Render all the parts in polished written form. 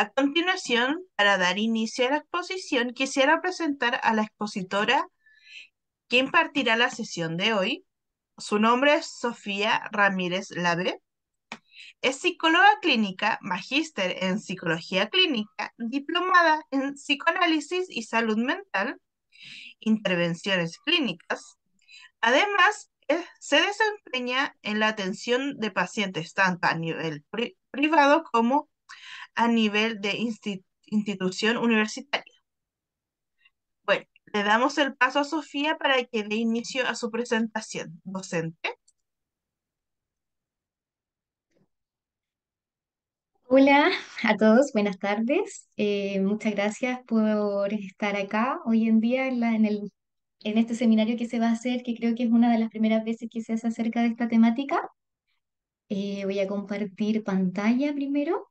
A continuación, para dar inicio a la exposición, quisiera presentar a la expositora que impartirá la sesión de hoy. Su nombre es Sofía Ramírez Lave. Es psicóloga clínica, magíster en psicología clínica, diplomada en psicoanálisis y salud mental, intervenciones clínicas. Además, se desempeña en la atención de pacientes tanto a nivel privado como a nivel de institución universitaria. Bueno, le damos el paso a Sofía para que dé inicio a su presentación docente. Hola a todos, buenas tardes. Muchas gracias por estar acá hoy en día en este seminario que se va a hacer, que creo que es una de las primeras veces que se hace acerca de esta temática. Voy a compartir pantalla primero.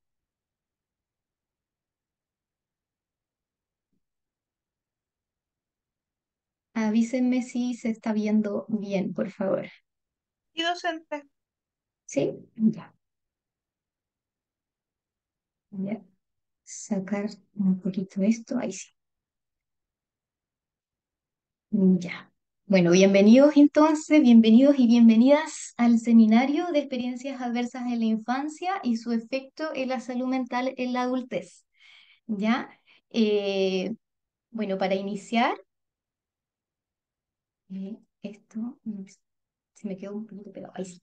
Avísenme si se está viendo bien, por favor. Y docente. ¿Sí? Ya. Voy a sacar un poquito esto. Ahí sí. Ya. Bueno, bienvenidos entonces, bienvenidos y bienvenidas al seminario de experiencias adversas en la infancia y su efecto en la salud mental en la adultez. ¿Ya? Bueno, para iniciar, esto se me quedó un poquito pegado. Ahí sí.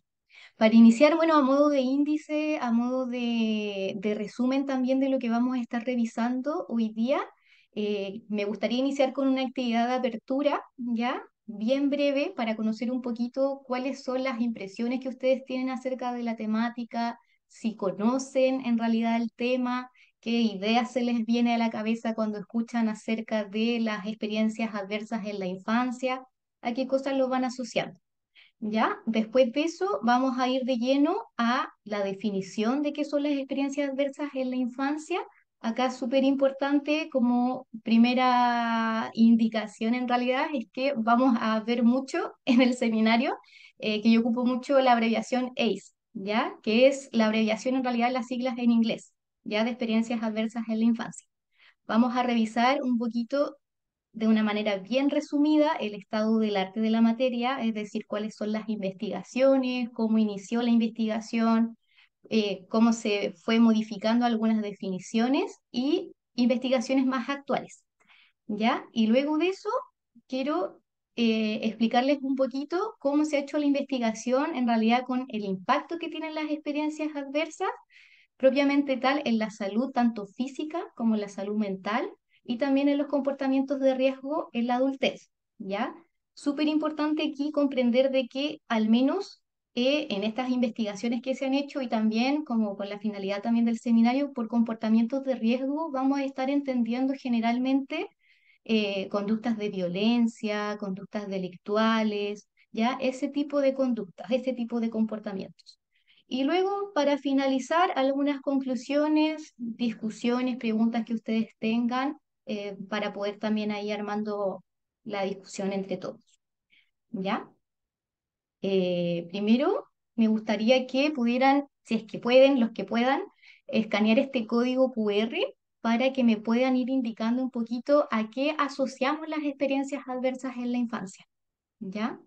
Para iniciar, bueno, a modo de índice, a modo de resumen también de lo que vamos a estar revisando hoy día, me gustaría iniciar con una actividad de apertura, ¿ya? Bien breve, para conocer un poquito cuáles son las impresiones que ustedes tienen acerca de la temática, si conocen en realidad el tema, qué ideas se les viene a la cabeza cuando escuchan acerca de las experiencias adversas en la infancia, a qué cosas lo van asociando. ¿Ya? Después de eso, vamos a ir de lleno a la definición de qué son las experiencias adversas en la infancia. Acá es súper importante como primera indicación en realidad es que vamos a ver mucho en el seminario, que yo ocupo mucho la abreviación ACE, ¿ya? Que es la abreviación en realidad las siglas en inglés, ¿ya? De experiencias adversas en la infancia. Vamos a revisar un poquito de una manera bien resumida el estado del arte de la materia, es decir, cuáles son las investigaciones, cómo inició la investigación, cómo se fue modificando algunas definiciones y investigaciones más actuales, ¿ya? Y luego de eso quiero explicarles un poquito cómo se ha hecho la investigación en realidad con el impacto que tienen las experiencias adversas propiamente tal en la salud tanto física como en la salud mental y también en los comportamientos de riesgo en la adultez, ¿ya? Súper importante aquí comprender de que al menos en estas investigaciones que se han hecho y también como con la finalidad también del seminario por comportamientos de riesgo vamos a estar entendiendo generalmente conductas de violencia, conductas delictuales, ¿ya? Ese tipo de conductas, ese tipo de comportamientos. Y luego, para finalizar, algunas conclusiones, discusiones, preguntas que ustedes tengan para poder también ahí armando la discusión entre todos. ¿Ya? Primero, me gustaría que pudieran, si es que pueden, los que puedan, escanear este código QR para que me puedan ir indicando un poquito a qué asociamos las experiencias adversas en la infancia. ¿Ya?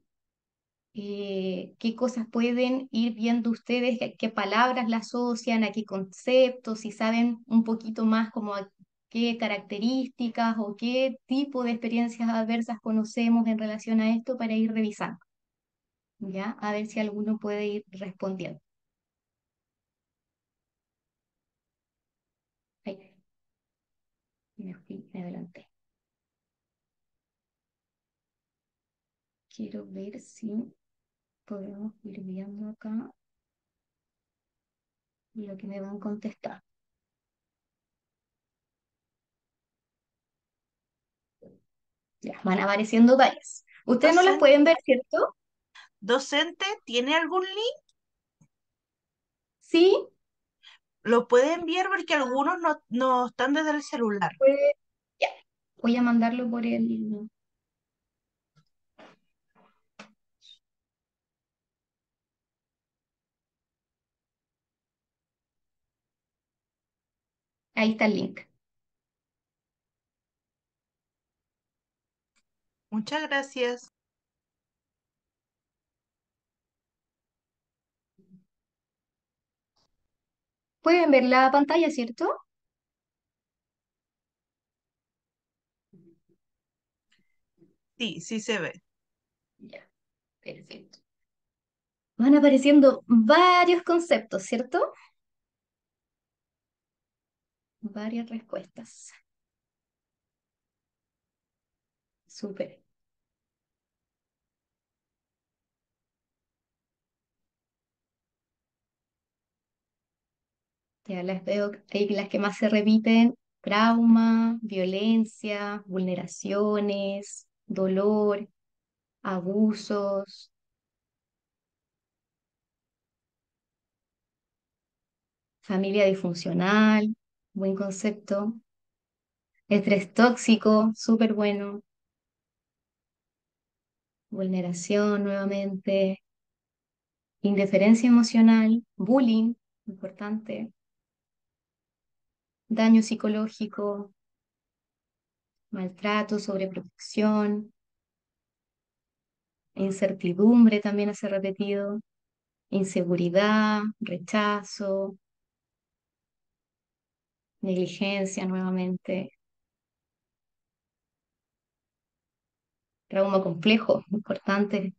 Qué cosas pueden ir viendo ustedes, qué palabras las asocian, a qué conceptos, si saben un poquito más como a qué características o qué tipo de experiencias adversas conocemos en relación a esto para ir revisando, ¿ya? A ver si alguno puede ir respondiendo. Ay, me adelanté. Quiero ver si podemos ir viendo acá lo que me van a contestar. Ya, van apareciendo varias. Ustedes no las Docente, pueden ver, ¿cierto? docente, ¿tiene algún link? Sí. Lo puede enviar porque algunos no están desde el celular. Puede- ya. Voy a mandarlo por el... Ahí está el link. Muchas gracias. Pueden ver la pantalla, ¿cierto? Sí, sí se ve. Ya, perfecto. Van apareciendo varios conceptos, ¿cierto? Varias respuestas. Súper. Ya las veo, hay las que más se repiten: trauma, violencia, vulneraciones, dolor, abusos, familia disfuncional, buen concepto, estrés tóxico, súper bueno, vulneración nuevamente, indiferencia emocional, bullying, importante, daño psicológico, maltrato, sobreprotección, incertidumbre también hace repetido, inseguridad, rechazo, negligencia nuevamente, trauma complejo, importante,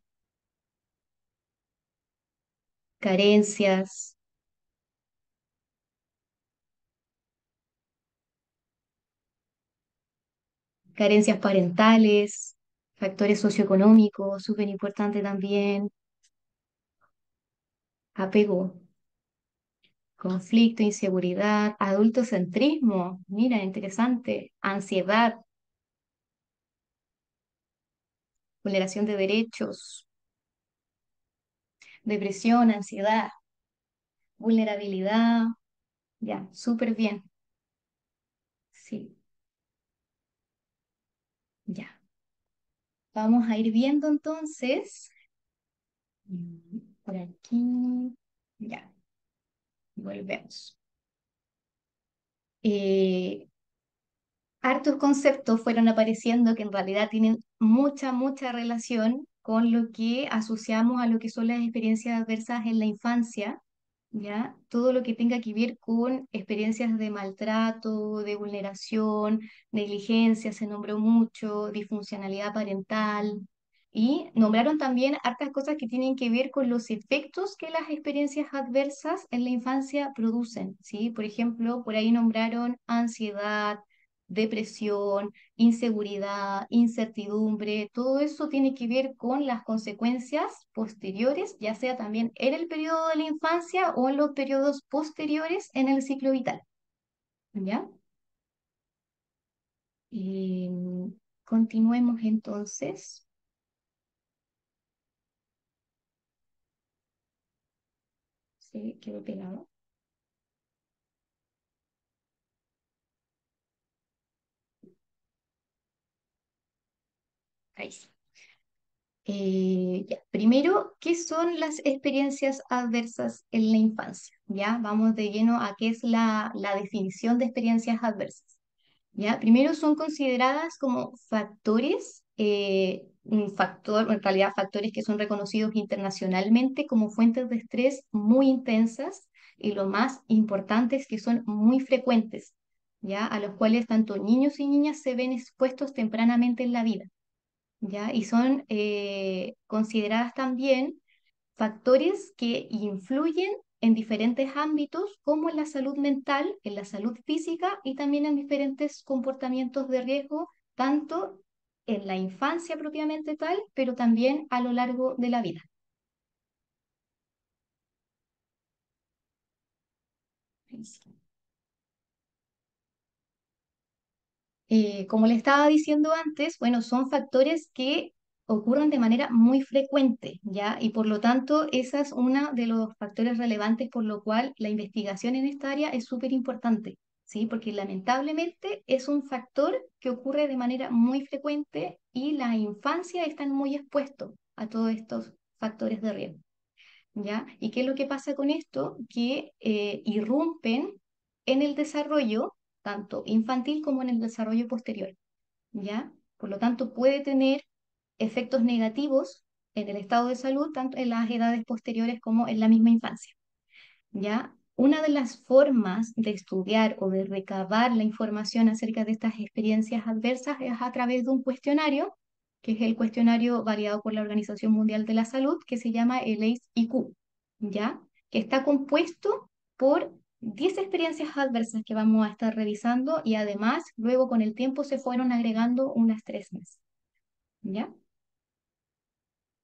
carencias, carencias parentales, factores socioeconómicos, súper importante también, apego, conflicto, inseguridad, adultocentrismo, mira, interesante, ansiedad, vulneración de derechos, depresión, ansiedad, vulnerabilidad, ya, súper bien, sí, ya. Vamos a ir viendo entonces, por aquí, ya, volvemos. Eh, Hartos conceptos fueron apareciendo que en realidad tienen mucha relación con lo que asociamos a lo que son las experiencias adversas en la infancia, ¿ya? Todo lo que tenga que ver con experiencias de maltrato, de vulneración, negligencia, se nombró mucho, disfuncionalidad parental, y nombraron también hartas cosas que tienen que ver con los efectos que las experiencias adversas en la infancia producen, ¿sí? Por ejemplo, por ahí nombraron ansiedad, depresión, inseguridad, incertidumbre, todo eso tiene que ver con las consecuencias posteriores, ya sea también en el periodo de la infancia o en los periodos posteriores en el ciclo vital. ¿Ya? Continuemos entonces. Se quedó pegado. Ahí sí. Ya. Primero, ¿qué son las experiencias adversas en la infancia? Ya, vamos de lleno a qué es la definición de experiencias adversas. ¿Ya? Primero son consideradas como factores, un factor, en realidad factores que son reconocidos internacionalmente como fuentes de estrés muy intensas y lo más importante es que son muy frecuentes, ¿ya? A los cuales tanto niños y niñas se ven expuestos tempranamente en la vida, ¿ya? Y son consideradas también factores que influyen en diferentes ámbitos, como en la salud mental, en la salud física y también en diferentes comportamientos de riesgo, tanto en la infancia propiamente tal, pero también a lo largo de la vida. Como le estaba diciendo antes, bueno, son factores que ocurren de manera muy frecuente, ¿ya? Y por lo tanto, esa es una de los factores relevantes por lo cual la investigación en esta área es súper importante, ¿sí? Porque lamentablemente es un factor que ocurre de manera muy frecuente y la infancia están muy expuestos a todos estos factores de riesgo, ¿ya? ¿Y qué es lo que pasa con esto? Que irrumpen en el desarrollo, tanto infantil como en el desarrollo posterior, ¿ya? Por lo tanto, puede tener efectos negativos en el estado de salud, tanto en las edades posteriores como en la misma infancia. ¿Ya? Una de las formas de estudiar o de recabar la información acerca de estas experiencias adversas es a través de un cuestionario, que es el cuestionario variado por la Organización Mundial de la Salud, que se llama el ACE-IQ, ¿ya? Que está compuesto por 10 experiencias adversas que vamos a estar revisando y además luego con el tiempo se fueron agregando unas 3 más, ¿ya?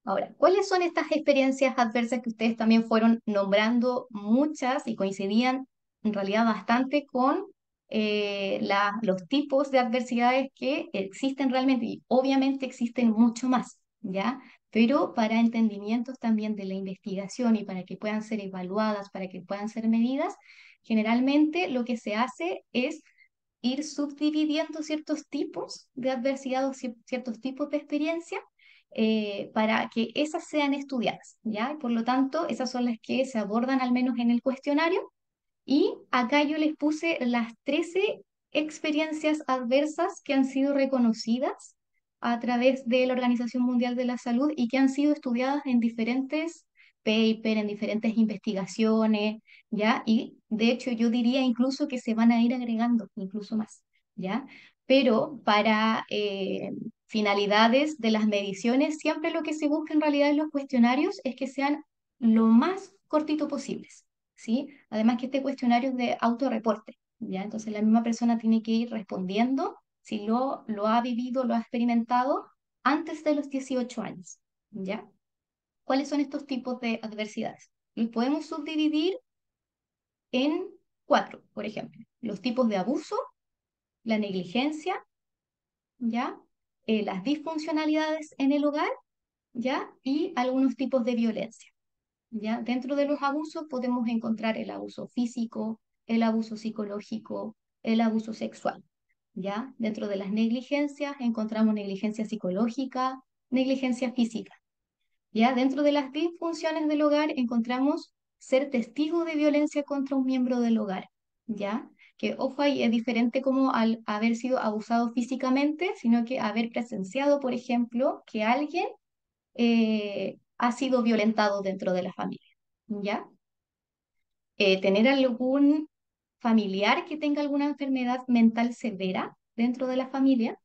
Ahora, ¿cuáles son estas experiencias adversas que ustedes también fueron nombrando muchas y coincidían en realidad bastante con los tipos de adversidades que existen realmente? Y obviamente existen mucho más, ¿ya? Pero para entendimientos también de la investigación y para que puedan ser evaluadas, para que puedan ser medidas, generalmente lo que se hace es ir subdividiendo ciertos tipos de adversidad o ciertos tipos de experiencia para que esas sean estudiadas, ¿ya? Y por lo tanto, esas son las que se abordan al menos en el cuestionario. Y acá yo les puse las 13 experiencias adversas que han sido reconocidas a través de la Organización Mundial de la Salud y que han sido estudiadas en diferentes papers, en diferentes investigaciones, ¿ya? Y de hecho yo diría incluso que se van a ir agregando incluso más, ¿ya? Pero para finalidades de las mediciones, siempre lo que se busca en realidad en los cuestionarios es que sean lo más cortito posibles. ¿Sí? Además que este cuestionario es de autorreporte, ¿ya? Entonces la misma persona tiene que ir respondiendo si lo ha vivido, lo ha experimentado antes de los 18 años, ¿ya? ¿Cuáles son estos tipos de adversidades? Los podemos subdividir en 4, por ejemplo. Los tipos de abuso, la negligencia, ¿ya? Las disfuncionalidades en el hogar, ¿ya? Y algunos tipos de violencia. ¿Ya? Dentro de los abusos podemos encontrar el abuso físico, el abuso psicológico, el abuso sexual. ¿Ya? Dentro de las negligencias encontramos negligencia psicológica, negligencia física. ¿Ya? Dentro de las disfunciones del hogar encontramos ser testigo de violencia contra un miembro del hogar. ¿Ya? Que ojo ahí es diferente como al haber sido abusado físicamente, sino que haber presenciado, por ejemplo, que alguien ha sido violentado dentro de la familia, ¿ya? Tener algún familiar que tenga alguna enfermedad mental severa dentro de la familia,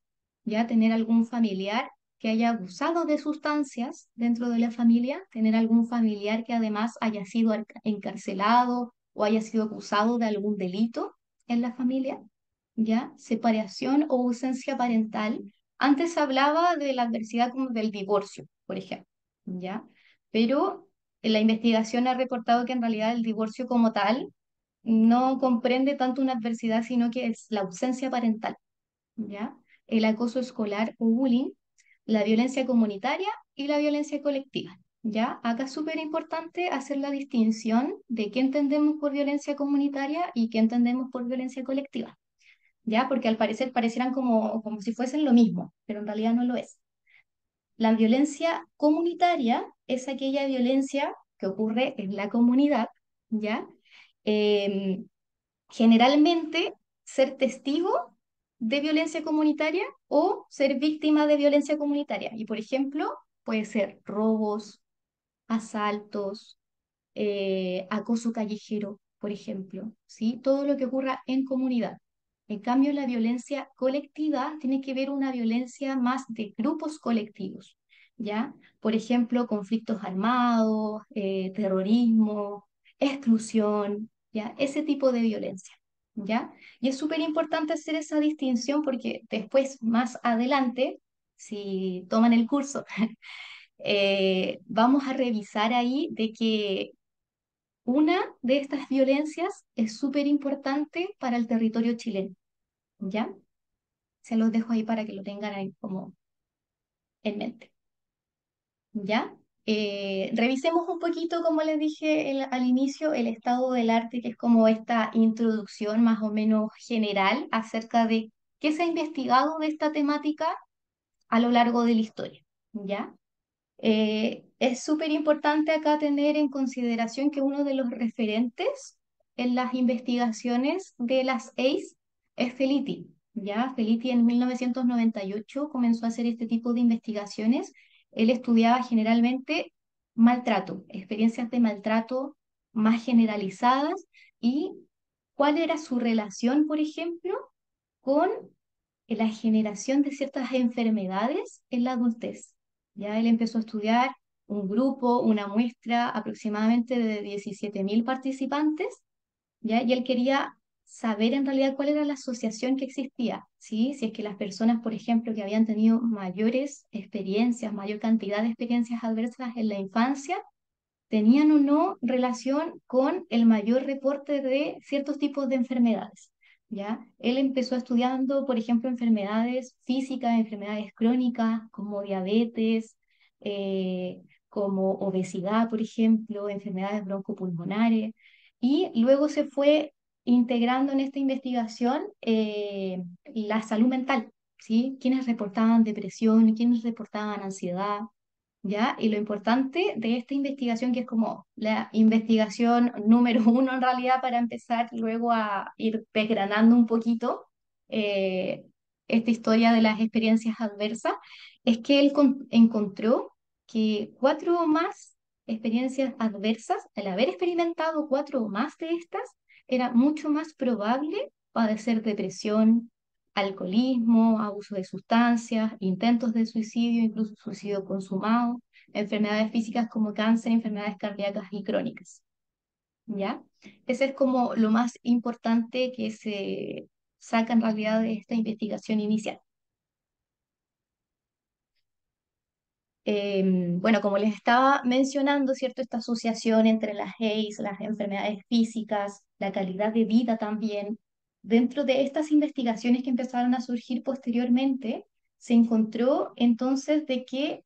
¿ya? Tener algún familiar que haya abusado de sustancias dentro de la familia, tener algún familiar que además haya sido encarcelado o haya sido acusado de algún delito en la familia, ¿ya? Separación o ausencia parental. Antes se hablaba de la adversidad como del divorcio, por ejemplo, ¿ya? Pero la investigación ha reportado que en realidad el divorcio como tal no comprende tanto una adversidad, sino que es la ausencia parental, ¿ya? El acoso escolar o bullying, la violencia comunitaria y la violencia colectiva, ¿ya? Acá es súper importante hacer la distinción de qué entendemos por violencia comunitaria y qué entendemos por violencia colectiva, ¿ya? Porque al parecer parecieran como si fuesen lo mismo, pero en realidad no lo es. La violencia comunitaria es aquella violencia que ocurre en la comunidad, ¿ya? Em, Generalmente ser testigo de violencia comunitaria o ser víctima de violencia comunitaria. Y por ejemplo, puede ser robos, asaltos, acoso callejero, por ejemplo, ¿sí? Todo lo que ocurra en comunidad. En cambio, la violencia colectiva tiene que ver una violencia más de grupos colectivos, ¿ya? Por ejemplo, conflictos armados, terrorismo, exclusión, ¿ya? Ese tipo de violencia, ¿ya? Y es súper importante hacer esa distinción porque después, más adelante, si toman el curso, vamos a revisar ahí de que una de estas violencias es súper importante para el territorio chileno, ¿ya? Se los dejo ahí para que lo tengan ahí como en mente, ¿ya? Revisemos un poquito, como les dije al inicio, el estado del arte, que es como esta introducción más o menos general acerca de qué se ha investigado de esta temática a lo largo de la historia, ¿ya? Es súper importante acá tener en consideración que uno de los referentes en las investigaciones de las ACE es Felitti. ¿Ya? Felitti en 1998 comenzó a hacer este tipo de investigaciones. Él estudiaba generalmente maltrato, experiencias de maltrato más generalizadas y cuál era su relación, por ejemplo, con la generación de ciertas enfermedades en la adultez. Ya él empezó a estudiar un grupo, una muestra aproximadamente de 17.000 participantes, ¿ya? Y él quería saber en realidad cuál era la asociación que existía, ¿sí? Si es que las personas, por ejemplo, que habían tenido mayores experiencias, mayor cantidad de experiencias adversas en la infancia, tenían o no relación con el mayor reporte de ciertos tipos de enfermedades. ¿Ya? Él empezó estudiando, por ejemplo, enfermedades físicas, enfermedades crónicas como diabetes, como obesidad, por ejemplo, enfermedades broncopulmonares, y luego se fue integrando en esta investigación la salud mental, ¿sí? Quienes reportaban depresión, quienes reportaban ansiedad, ¿ya? Y lo importante de esta investigación, que es como la investigación número uno en realidad para empezar luego a ir desgranando un poquito eh, esta historia de las experiencias adversas, es que él encontró que cuatro o más experiencias adversas, al haber experimentado cuatro o más de estas, era mucho más probable padecer depresión, alcoholismo, abuso de sustancias, intentos de suicidio, incluso suicidio consumado, enfermedades físicas como cáncer, enfermedades cardíacas y crónicas. ¿Ya? Ese es como lo más importante que se saca en realidad de esta investigación inicial. Bueno, como les estaba mencionando, ¿cierto? Esta asociación entre las ACE, las enfermedades físicas, la calidad de vida también. Dentro de estas investigaciones que empezaron a surgir posteriormente, se encontró entonces de que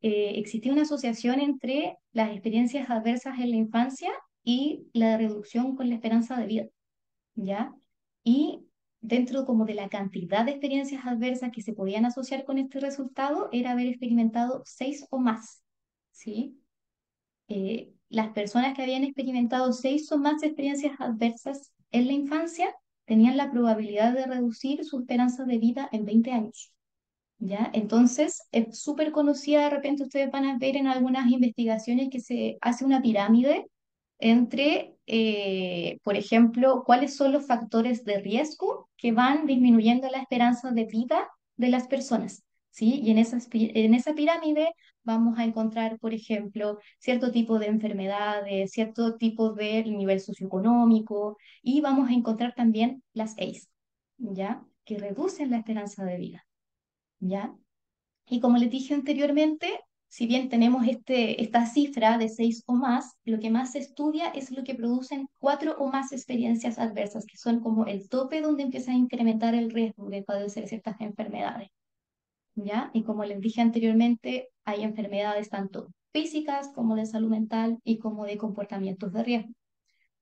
existía una asociación entre las experiencias adversas en la infancia y la reducción con la esperanza de vida, ¿ya? Y dentro como de la cantidad de experiencias adversas que se podían asociar con este resultado, era haber experimentado seis o más, ¿sí? Las personas que habían experimentado seis o más experiencias adversas en la infancia tenían la probabilidad de reducir su esperanza de vida en 20 años. ¿Ya? Entonces, es súper conocida, de repente ustedes van a ver en algunas investigaciones que se hace una pirámide entre, por ejemplo, cuáles son los factores de riesgo que van disminuyendo la esperanza de vida de las personas, ¿sí? Y en esa pirámide vamos a encontrar, por ejemplo, cierto tipo de enfermedades, cierto tipo de nivel socioeconómico, y vamos a encontrar también las ACE, ¿ya? Que reducen la esperanza de vida. ¿Ya? Y como les dije anteriormente, si bien tenemos esta cifra de seis o más, lo que más se estudia es lo que producen cuatro o más experiencias adversas, que son como el tope donde empieza a incrementar el riesgo de padecer ciertas enfermedades. ¿Ya? Y como les dije anteriormente, hay enfermedades tanto físicas como de salud mental y como de comportamientos de riesgo.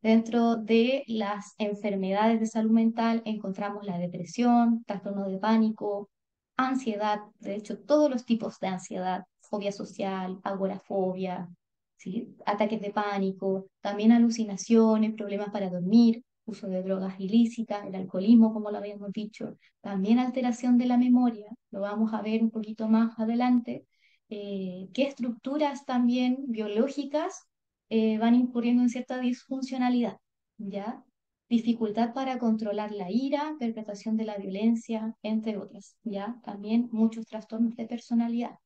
Dentro de las enfermedades de salud mental encontramos la depresión, trastorno de pánico, ansiedad, de hecho todos los tipos de ansiedad, fobia social, agorafobia, ¿sí? Ataques de pánico, también alucinaciones, problemas para dormir, uso de drogas ilícitas, el alcoholismo, como lo habíamos dicho, también alteración de la memoria, lo vamos a ver un poquito más adelante, qué estructuras también biológicas van incurriendo en cierta disfuncionalidad, ¿ya? Dificultad para controlar la ira, interpretación de la violencia, entre otras, ¿ya? También muchos trastornos de personalidad.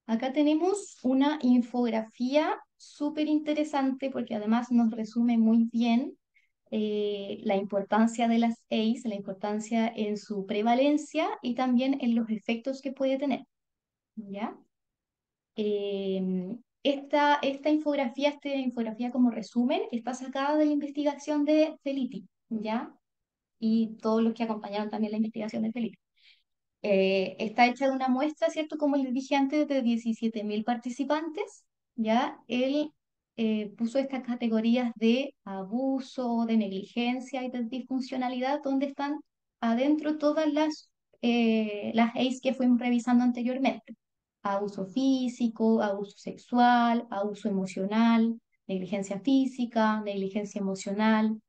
Acá tenemos una infografía súper interesante porque además nos resume muy bien la importancia de las ACE, la importancia en su prevalencia y también en los efectos que puede tener, ¿ya? Esta infografía como resumen está sacada de la investigación de Felitti, ¿ya? Y todos los que acompañaron también la investigación de Felitti. Está hecha de una muestra, ¿cierto? Como les dije antes, de 17.000 participantes, ¿ya? Él puso estas categorías de abuso, de negligencia y de disfuncionalidad, donde están adentro todas las ACE que fuimos revisando anteriormente. Abuso físico, abuso sexual, abuso emocional, negligencia física, negligencia emocional.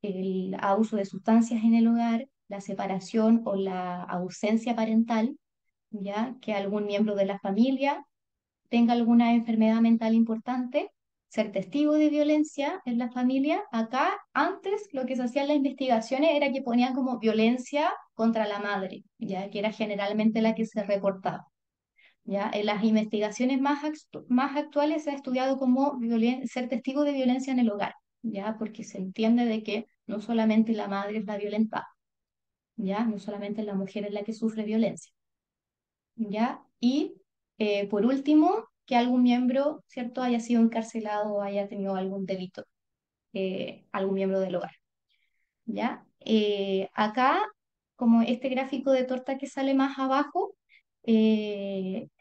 el abuso de sustancias en el hogar, la separación o la ausencia parental, ya que algún miembro de la familia tenga alguna enfermedad mental importante, ser testigo de violencia en la familia. Acá, antes, lo que se hacía en las investigaciones era que ponían como violencia contra la madre, ya que era generalmente la que se reportaba. ¿Ya? En las investigaciones más actuales se ha estudiado como ser testigo de violencia en el hogar, ¿ya? Porque se entiende de que no solamente la madre es la violentada, ¿ya? No solamente la mujer es la que sufre violencia, ¿ya? Y por último, que algún miembro, ¿cierto?, haya sido encarcelado o haya tenido algún delito, algún miembro del hogar, ¿ya? Acá, como este gráfico de torta que sale más abajo,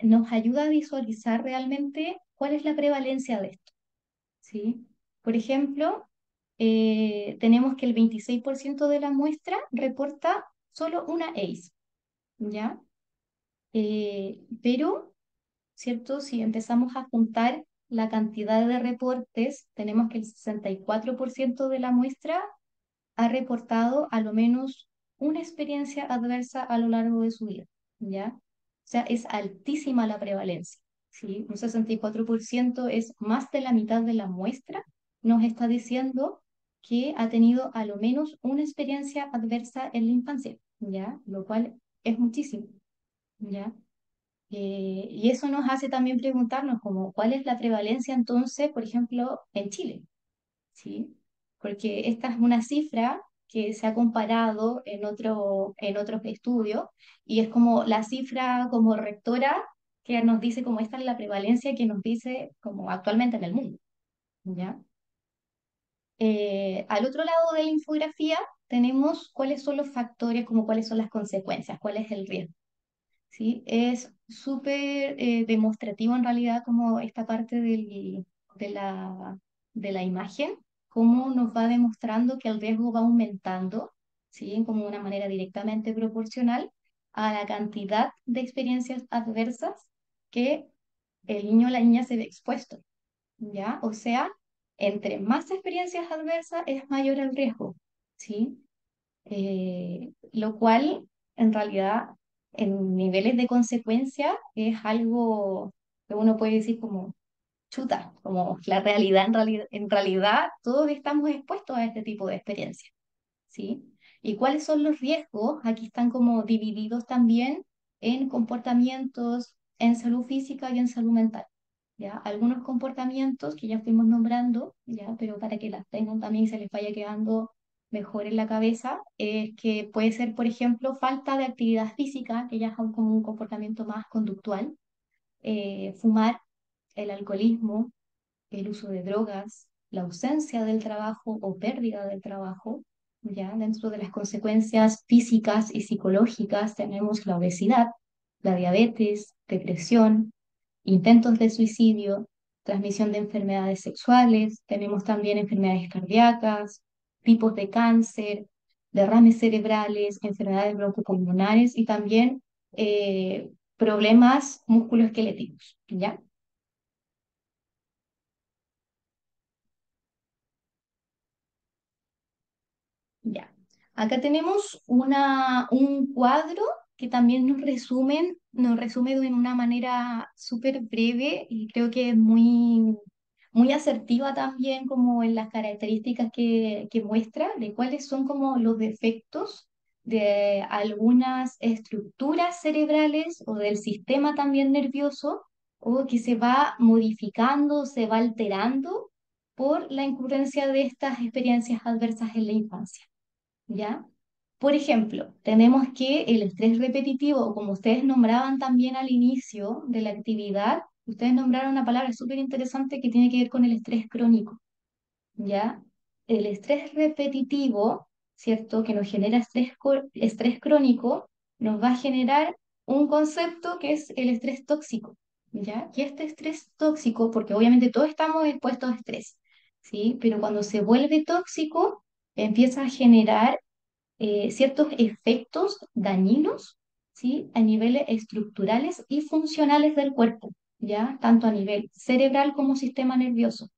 nos ayuda a visualizar realmente cuál es la prevalencia de esto, ¿sí? Por ejemplo, tenemos que el 26% de la muestra reporta solo una ACE, ¿ya? Pero, ¿cierto? Si empezamos a juntar la cantidad de reportes, tenemos que el 64% de la muestra ha reportado a lo menos una experiencia adversa a lo largo de su vida, ¿ya? O sea, es altísima la prevalencia, ¿sí? Un 64% es más de la mitad de la muestra, nos está diciendo que ha tenido a lo menos una experiencia adversa en la infancia, ¿ya? Lo cual es muchísimo, ¿ya? Y eso nos hace también preguntarnos como, ¿cuál es la prevalencia entonces, por ejemplo, en Chile? ¿Sí? Porque esta es una cifra que se ha comparado en otros estudios y es como la cifra como rectora que nos dice como esta es la prevalencia que nos dice como actualmente en el mundo, ¿ya? Al otro lado de la infografía tenemos cuáles son los factores, como cuáles son las consecuencias, cuál es el riesgo. ¿Sí? Es súper demostrativo en realidad como esta parte de de la imagen, cómo nos va demostrando que el riesgo va aumentando, ¿sí? Como una manera directamente proporcional a la cantidad de experiencias adversas que el niño o la niña se ve expuesto, ¿ya? O sea, entre más experiencias adversas es mayor el riesgo, ¿sí? Lo cual en realidad en niveles de consecuencia es algo que uno puede decir como chuta, como la realidad en realidad todos estamos expuestos a este tipo de experiencias, ¿sí? ¿Y cuáles son los riesgos? Aquí están como divididos también en comportamientos, en salud física y en salud mental. ¿Ya? Algunos comportamientos que ya fuimos nombrando, ¿ya? Pero para que las tengan también y se les vaya quedando mejor en la cabeza, es que puede ser, por ejemplo, falta de actividad física, que ya es como un comportamiento más conductual, fumar, el alcoholismo, el uso de drogas, la ausencia del trabajo o pérdida del trabajo. ¿Ya? Dentro de las consecuencias físicas y psicológicas tenemos la obesidad, la diabetes, depresión, intentos de suicidio, transmisión de enfermedades sexuales, tenemos también enfermedades cardíacas, tipos de cáncer, derrames cerebrales, enfermedades broncopulmonares y también problemas musculoesqueléticos, ¿ya? Ya. Acá tenemos un cuadro que también nos resume de una manera súper breve y creo que es muy asertiva también como en las características que muestra de cuáles son como los defectos de algunas estructuras cerebrales o del sistema también nervioso o que se va modificando, se va alterando por la incurrencia de estas experiencias adversas en la infancia. ¿Ya? Por ejemplo, tenemos que el estrés repetitivo, como ustedes nombraban también al inicio de la actividad, ustedes nombraron una palabra súper interesante que tiene que ver con el estrés crónico, ¿ya? El estrés repetitivo, ¿cierto? Que nos genera estrés crónico, nos va a generar un concepto que es el estrés tóxico, ¿ya? Y este estrés tóxico, porque obviamente todos estamos expuestos a estrés, ¿sí? Pero cuando se vuelve tóxico, empieza a generar ciertos efectos dañinos, ¿sí? A niveles estructurales y funcionales del cuerpo, ¿ya? Tanto a nivel cerebral como sistema nervioso,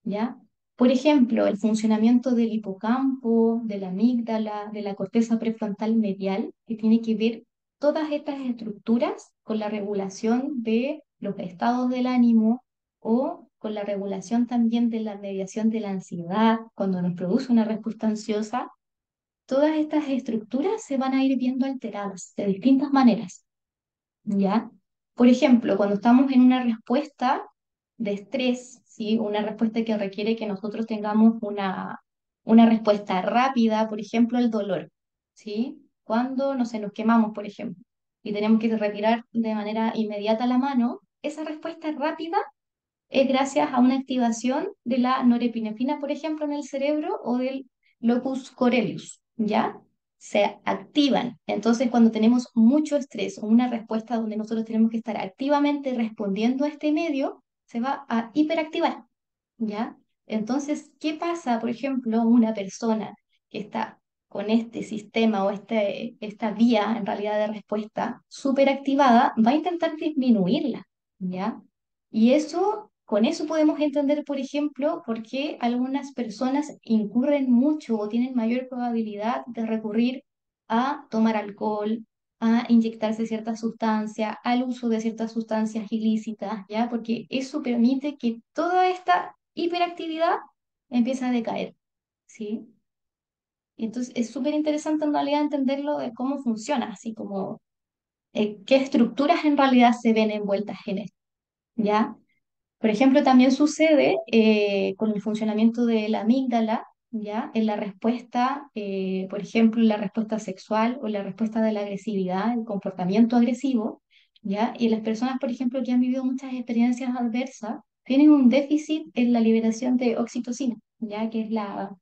¿ya? Por ejemplo, el funcionamiento del hipocampo, de la amígdala, de la corteza prefrontal medial, que tiene que ver todas estas estructuras con la regulación de los estados del ánimo o con la regulación también de la mediación de la ansiedad cuando nos produce una respuesta ansiosa. Todas estas estructuras se van a ir viendo alteradas de distintas maneras. ¿Ya? Por ejemplo, cuando estamos en una respuesta de estrés, ¿sí? Una respuesta que requiere que nosotros tengamos una respuesta rápida, por ejemplo, el dolor, ¿sí? Cuando, no sé, nos quemamos, por ejemplo, y tenemos que retirar de manera inmediata la mano, esa respuesta rápida es gracias a una activación de la norepinefrina, por ejemplo, en el cerebro o del locus coeruleus, ¿ya? Se activan. Entonces, cuando tenemos mucho estrés o una respuesta donde nosotros tenemos que estar activamente respondiendo a este medio, se va a hiperactivar, ¿ya? Entonces, ¿qué pasa, por ejemplo, una persona que está con este sistema o esta vía en realidad de respuesta súper activada, va a intentar disminuirla, ¿ya? Y eso, con eso podemos entender, por ejemplo, por qué algunas personas incurren mucho o tienen mayor probabilidad de recurrir a tomar alcohol, a inyectarse ciertas sustancias, al uso de ciertas sustancias ilícitas, ¿ya? Porque eso permite que toda esta hiperactividad empiece a decaer, ¿sí? Y entonces es súper interesante en realidad entenderlo de cómo funciona, así como qué estructuras en realidad se ven envueltas en esto, ¿ya? Por ejemplo, también sucede con el funcionamiento de la amígdala, ¿ya? En la respuesta, por ejemplo, en la respuesta sexual o la respuesta de la agresividad, el comportamiento agresivo, ¿ya? Y las personas, por ejemplo, que han vivido muchas experiencias adversas, tienen un déficit en la liberación de oxitocina, ¿ya? Que es la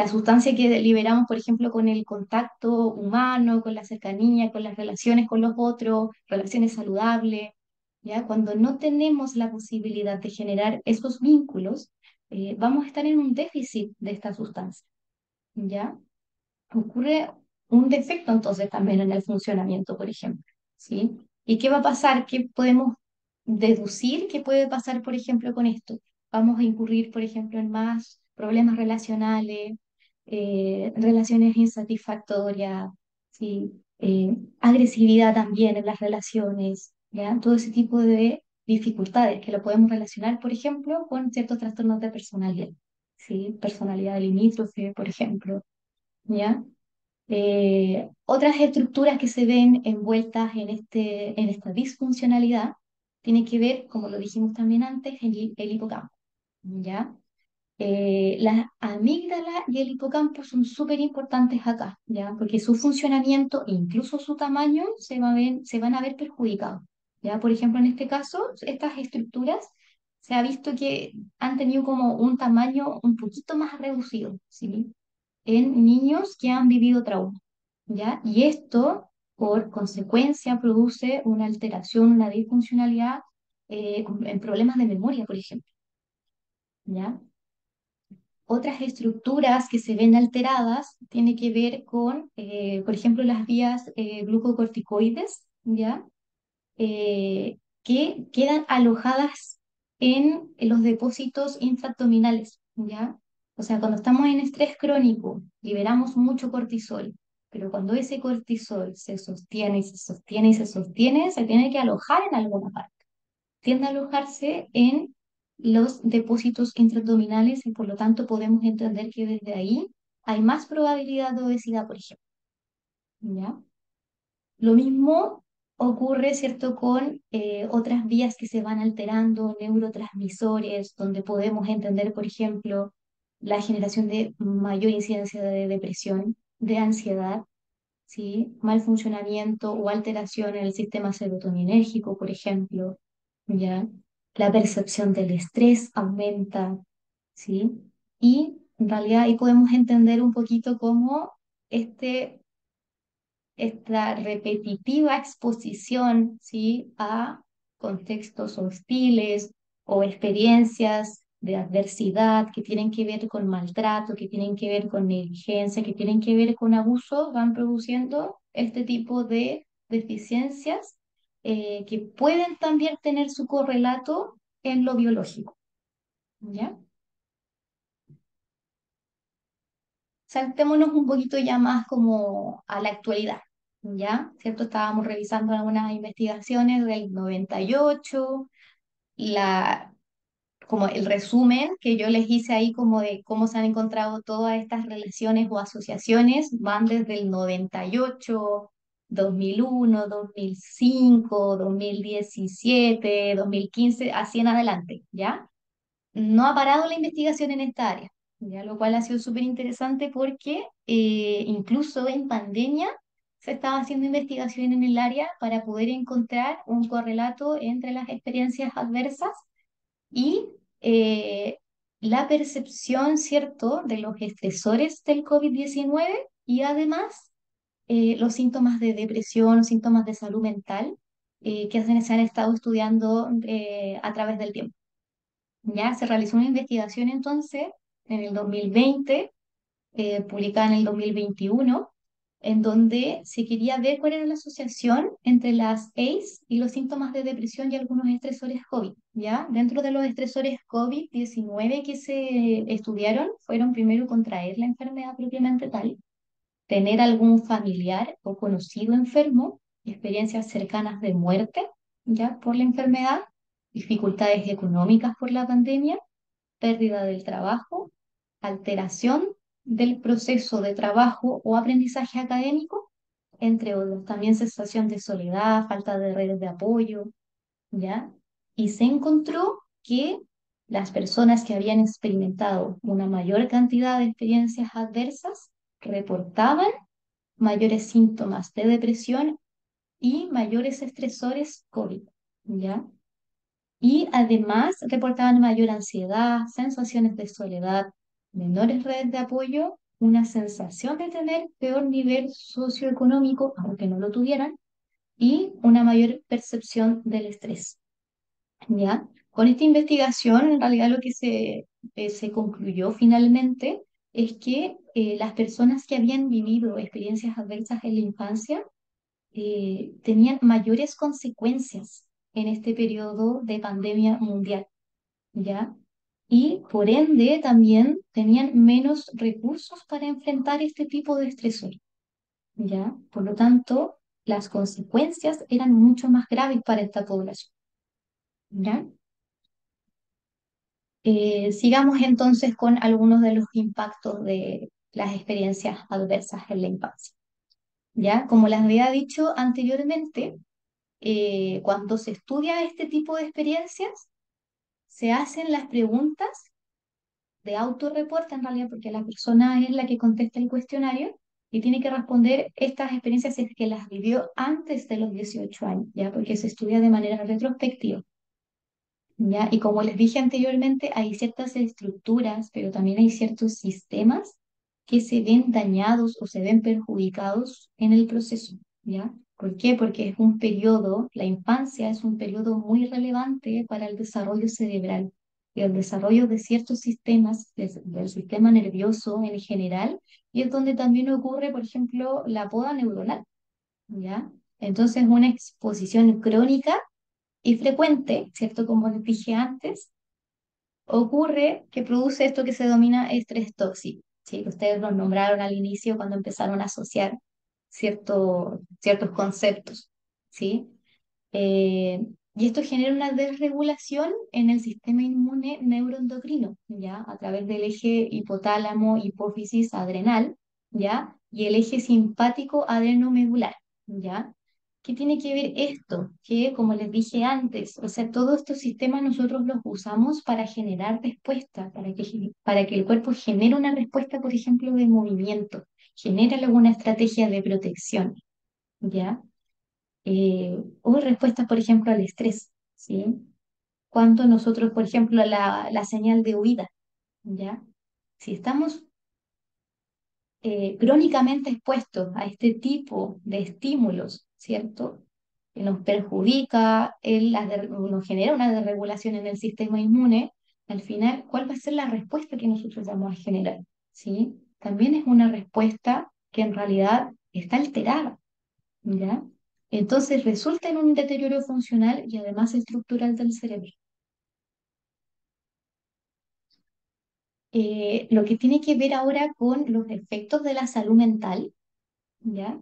sustancia que liberamos, por ejemplo, con el contacto humano, con la cercanía, con las relaciones con los otros, relaciones saludables, ¿ya? Cuando no tenemos la posibilidad de generar esos vínculos, vamos a estar en un déficit de esta sustancia, ¿ya? Ocurre un defecto entonces también en el funcionamiento, por ejemplo, ¿sí? ¿Y qué va a pasar? ¿Qué podemos deducir que puede pasar, por ejemplo, con esto? Vamos a incurrir, por ejemplo, en más problemas relacionales, relaciones insatisfactorias, ¿sí? Agresividad también en las relaciones, ¿ya? Todo ese tipo de dificultades que lo podemos relacionar, por ejemplo, con ciertos trastornos de personalidad, ¿sí? Personalidad limítrofe, por ejemplo, ¿ya? Otras estructuras que se ven envueltas en esta disfuncionalidad tienen que ver, como lo dijimos también antes, el hipocampo, ¿ya? La amígdala y el hipocampo son súper importantes acá, ¿ya? Porque su funcionamiento e incluso su tamaño se van a ver perjudicados, ¿ya? Por ejemplo, en este caso, estas estructuras se ha visto que han tenido como un tamaño un poquito más reducido, ¿sí? En niños que han vivido trauma, ¿ya? Y esto, por consecuencia, produce una alteración, una disfuncionalidad en problemas de memoria, por ejemplo, ¿ya? Otras estructuras que se ven alteradas tienen que ver con, por ejemplo, las vías glucocorticoides, ¿ya? Que quedan alojadas en los depósitos intraabdominales, ¿ya? O sea, cuando estamos en estrés crónico, liberamos mucho cortisol, pero cuando ese cortisol se sostiene y se sostiene y se sostiene, se tiene que alojar en alguna parte. Tiende a alojarse en los depósitos intraabdominales y por lo tanto podemos entender que desde ahí hay más probabilidad de obesidad, por ejemplo, ¿ya? Lo mismo ocurre, ¿cierto?, con otras vías que se van alterando, neurotransmisores, donde podemos entender, por ejemplo, la generación de mayor incidencia de depresión, de ansiedad, ¿sí? Mal funcionamiento o alteración en el sistema serotoninérgico, por ejemplo, ¿ya? La percepción del estrés aumenta, ¿sí? Y en realidad ahí podemos entender un poquito cómo este esta repetitiva exposición, ¿sí? A contextos hostiles o experiencias de adversidad que tienen que ver con maltrato, que tienen que ver con negligencia, que tienen que ver con abuso, van produciendo este tipo de deficiencias que pueden también tener su correlato en lo biológico, ¿ya? saltémonos un poquito ya más como a la actualidad, ¿ya? ¿Cierto? Estábamos revisando algunas investigaciones del 98, la, como el resumen que yo les hice ahí como de cómo se han encontrado todas estas relaciones o asociaciones, van desde el 98, 2001, 2005, 2017, 2015, así en adelante, ¿ya? No ha parado la investigación en esta área, ya lo cual ha sido súper interesante porque incluso en pandemia se estaba haciendo investigación en el área para poder encontrar un correlato entre las experiencias adversas y eh, la percepción, ¿cierto?, de los estresores del COVID-19 y además los síntomas de depresión, síntomas de salud mental se han estado estudiando a través del tiempo. Ya se realizó una investigación entonces en el 2020, publicada en el 2021, en donde se quería ver cuál era la asociación entre las ACE y los síntomas de depresión y algunos estresores COVID. ¿Ya? Dentro de los estresores COVID-19 que se estudiaron, fueron primero contraer la enfermedad propiamente tal, tener algún familiar o conocido enfermo, experiencias cercanas de muerte, ¿ya? Por la enfermedad, dificultades económicas por la pandemia, pérdida del trabajo, alteración del proceso de trabajo o aprendizaje académico, entre otros. También sensación de soledad, falta de redes de apoyo, ¿ya? Y se encontró que las personas que habían experimentado una mayor cantidad de experiencias adversas reportaban mayores síntomas de depresión y mayores estresores COVID, ¿ya? Y además reportaban mayor ansiedad, sensaciones de soledad, menores redes de apoyo, una sensación de tener peor nivel socioeconómico, aunque no lo tuvieran, y una mayor percepción del estrés. ¿Ya? Con esta investigación, en realidad lo que se concluyó finalmente es que las personas que habían vivido experiencias adversas en la infancia tenían mayores consecuencias en este periodo de pandemia mundial, ¿ya? Y por ende también tenían menos recursos para enfrentar este tipo de estresor, ¿ya? Por lo tanto, las consecuencias eran mucho más graves para esta población, ¿ya? Sigamos entonces con algunos de los impactos de las experiencias adversas en la infancia, ¿ya? Como les había dicho anteriormente, cuando se estudia este tipo de experiencias, se hacen las preguntas de autorreporte en realidad, porque la persona es la que contesta el cuestionario y tiene que responder estas experiencias si es que las vivió antes de los 18 años, ¿ya? Porque se estudia de manera retrospectiva, ¿ya? Y como les dije anteriormente, hay ciertas estructuras, pero también hay ciertos sistemas que se ven dañados o se ven perjudicados en el proceso, ¿ya? ¿Por qué? Porque es un periodo, la infancia es un periodo muy relevante para el desarrollo cerebral y el desarrollo de ciertos sistemas, del sistema nervioso en general, y es donde también ocurre, por ejemplo, la poda neuronal, ¿ya? Entonces, una exposición crónica y frecuente, ¿cierto? Como les dije antes, ocurre que produce esto que se denomina estrés tóxico, ¿sí? Ustedes lo nombraron al inicio cuando empezaron a asociar ciertos conceptos, ¿sí? Y esto genera una desregulación en el sistema inmune neuroendocrino, ¿ya? A través del eje hipotálamo, hipófisis, adrenal, ¿ya? Y el eje simpático adrenomedular, ¿ya? ¿Qué tiene que ver esto? Que, como les dije antes, o sea, todos estos sistemas nosotros los usamos para generar respuestas, para que el cuerpo genere una respuesta, por ejemplo, de movimiento, genere alguna estrategia de protección, ¿ya? O respuestas, por ejemplo, al estrés, ¿sí? Cuando nosotros, por ejemplo, la señal de huida, ¿ya? Si estamos crónicamente expuestos a este tipo de estímulos, ¿cierto? Que nos perjudica, nos genera una desregulación en el sistema inmune, al final, ¿cuál va a ser la respuesta que nosotros vamos a generar? ¿Sí? También es una respuesta que en realidad está alterada, ¿ya? Entonces resulta en un deterioro funcional y además estructural del cerebro. Lo que tiene que ver ahora con los efectos de la salud mental, ¿ya?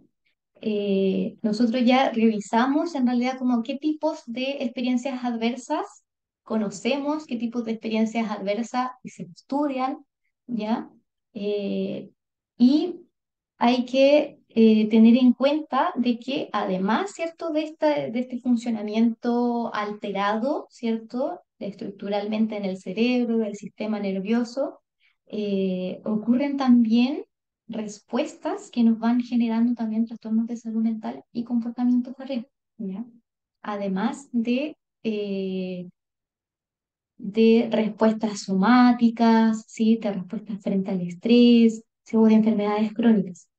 Nosotros ya revisamos en realidad como qué tipos de experiencias adversas conocemos, qué tipos de experiencias adversas se estudian, ¿ya? Eh, y hay que tener en cuenta de que además, ¿cierto?, de este funcionamiento alterado, ¿cierto?, estructuralmente en el cerebro, del sistema nervioso, ocurren también respuestas que nos van generando también trastornos de salud mental y comportamientos de riesgo, ¿ya? Además de respuestas somáticas, ¿sí?, de respuestas frente al estrés, ¿sí?, o de enfermedades crónicas.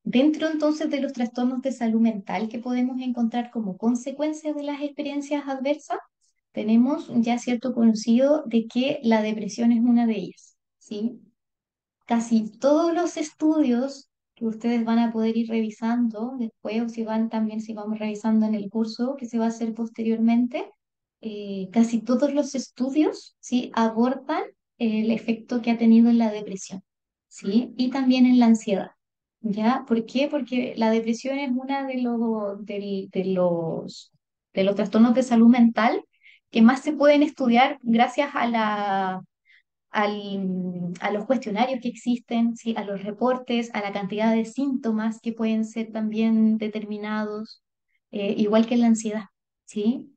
Dentro entonces de los trastornos de salud mental que podemos encontrar como consecuencia de las experiencias adversas, tenemos ya cierto conocido de que la depresión es una de ellas, ¿sí? Casi todos los estudios que ustedes van a poder ir revisando después, o si van también, si vamos revisando en el curso que se va a hacer posteriormente, casi todos los estudios, ¿sí?, abordan el efecto que ha tenido en la depresión, ¿sí? Y también en la ansiedad, ¿ya? ¿Por qué? Porque la depresión es una de los trastornos de salud mental que más se pueden estudiar gracias a a los cuestionarios que existen, ¿sí?, a los reportes, a la cantidad de síntomas que pueden ser también determinados, igual que la ansiedad, ¿sí?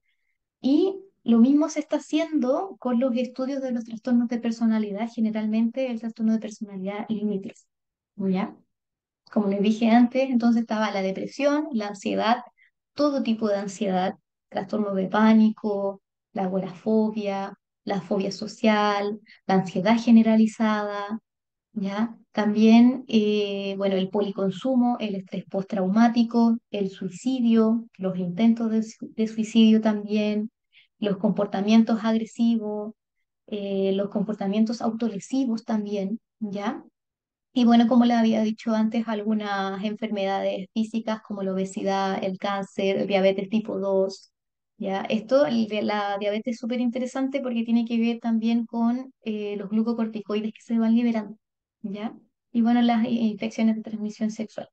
Y lo mismo se está haciendo con los estudios de los trastornos de personalidad, generalmente el trastorno de personalidad límites, ¿ya? Como les dije antes, entonces estaba la depresión, la ansiedad, todo tipo de ansiedad, trastorno de pánico, la agorafobia, la fobia social, la ansiedad generalizada, ¿ya? También, bueno, el policonsumo, el estrés postraumático, el suicidio, los intentos de suicidio también, los comportamientos agresivos, los comportamientos autolesivos también, ¿ya? Y bueno, como les había dicho antes, algunas enfermedades físicas como la obesidad, el cáncer, el diabetes tipo 2. ¿Ya? Esto, la diabetes es súper interesante porque tiene que ver también con los glucocorticoides que se van liberando, ¿ya? Y bueno, las infecciones de transmisión sexual.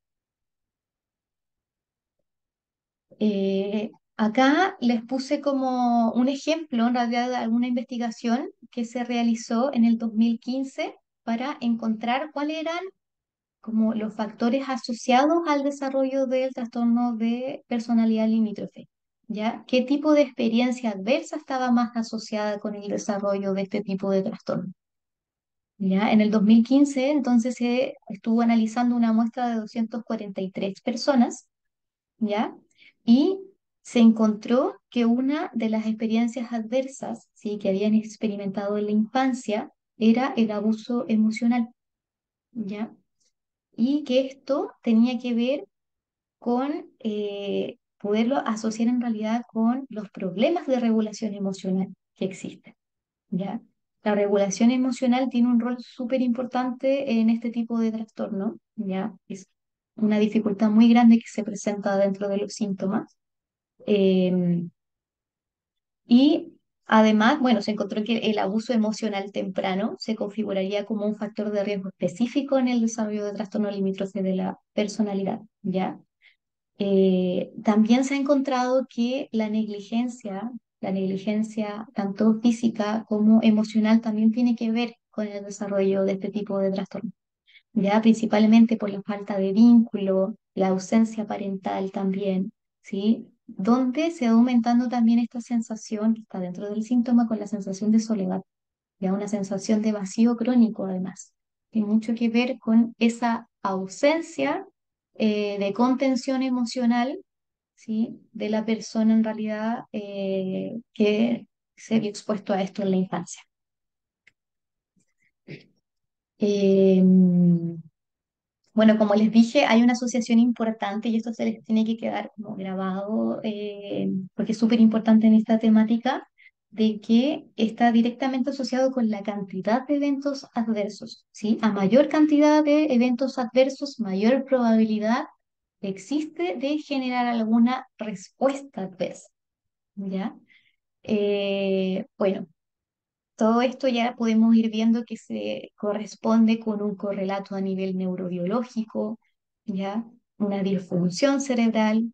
Acá les puse como un ejemplo, en realidad, de alguna investigación que se realizó en el 2015 para encontrar cuáles eran como los factores asociados al desarrollo del trastorno de personalidad limítrofe, ¿ya? ¿Qué tipo de experiencia adversa estaba más asociada con el desarrollo de este tipo de trastorno? ¿Ya? En el 2015, entonces, se estuvo analizando una muestra de 243 personas, ¿ya? Y se encontró que una de las experiencias adversas, ¿sí?, que habían experimentado en la infancia era el abuso emocional, ¿ya? Y que esto tenía que ver con poderlo asociar en realidad con los problemas de regulación emocional que existen, ¿ya? La regulación emocional tiene un rol súper importante en este tipo de trastorno, ¿ya? Es una dificultad muy grande que se presenta dentro de los síntomas. Eh, y además, bueno, se encontró que el abuso emocional temprano se configuraría como un factor de riesgo específico en el desarrollo de trastorno limítrofe de la personalidad, ¿ya? También se ha encontrado que la negligencia tanto física como emocional también tiene que ver con el desarrollo de este tipo de trastorno, ya principalmente por la falta de vínculo, la ausencia parental también, ¿sí? Donde se va aumentando también esta sensación que está dentro del síntoma con la sensación de soledad, ya una sensación de vacío crónico además. Tiene mucho que ver con esa ausencia de contención emocional, ¿sí?, de la persona en realidad que se vio expuesto a esto en la infancia. Eh, bueno, como les dije, hay una asociación importante y esto se les tiene que quedar como grabado porque es súper importante en esta temática de que está directamente asociado con la cantidad de eventos adversos, ¿sí? A mayor cantidad de eventos adversos, mayor probabilidad existe de generar alguna respuesta adversa, ¿ya? Bueno, todo esto ya podemos ir viendo que se corresponde con un correlato a nivel neurobiológico, ¿ya? Una disfunción cerebral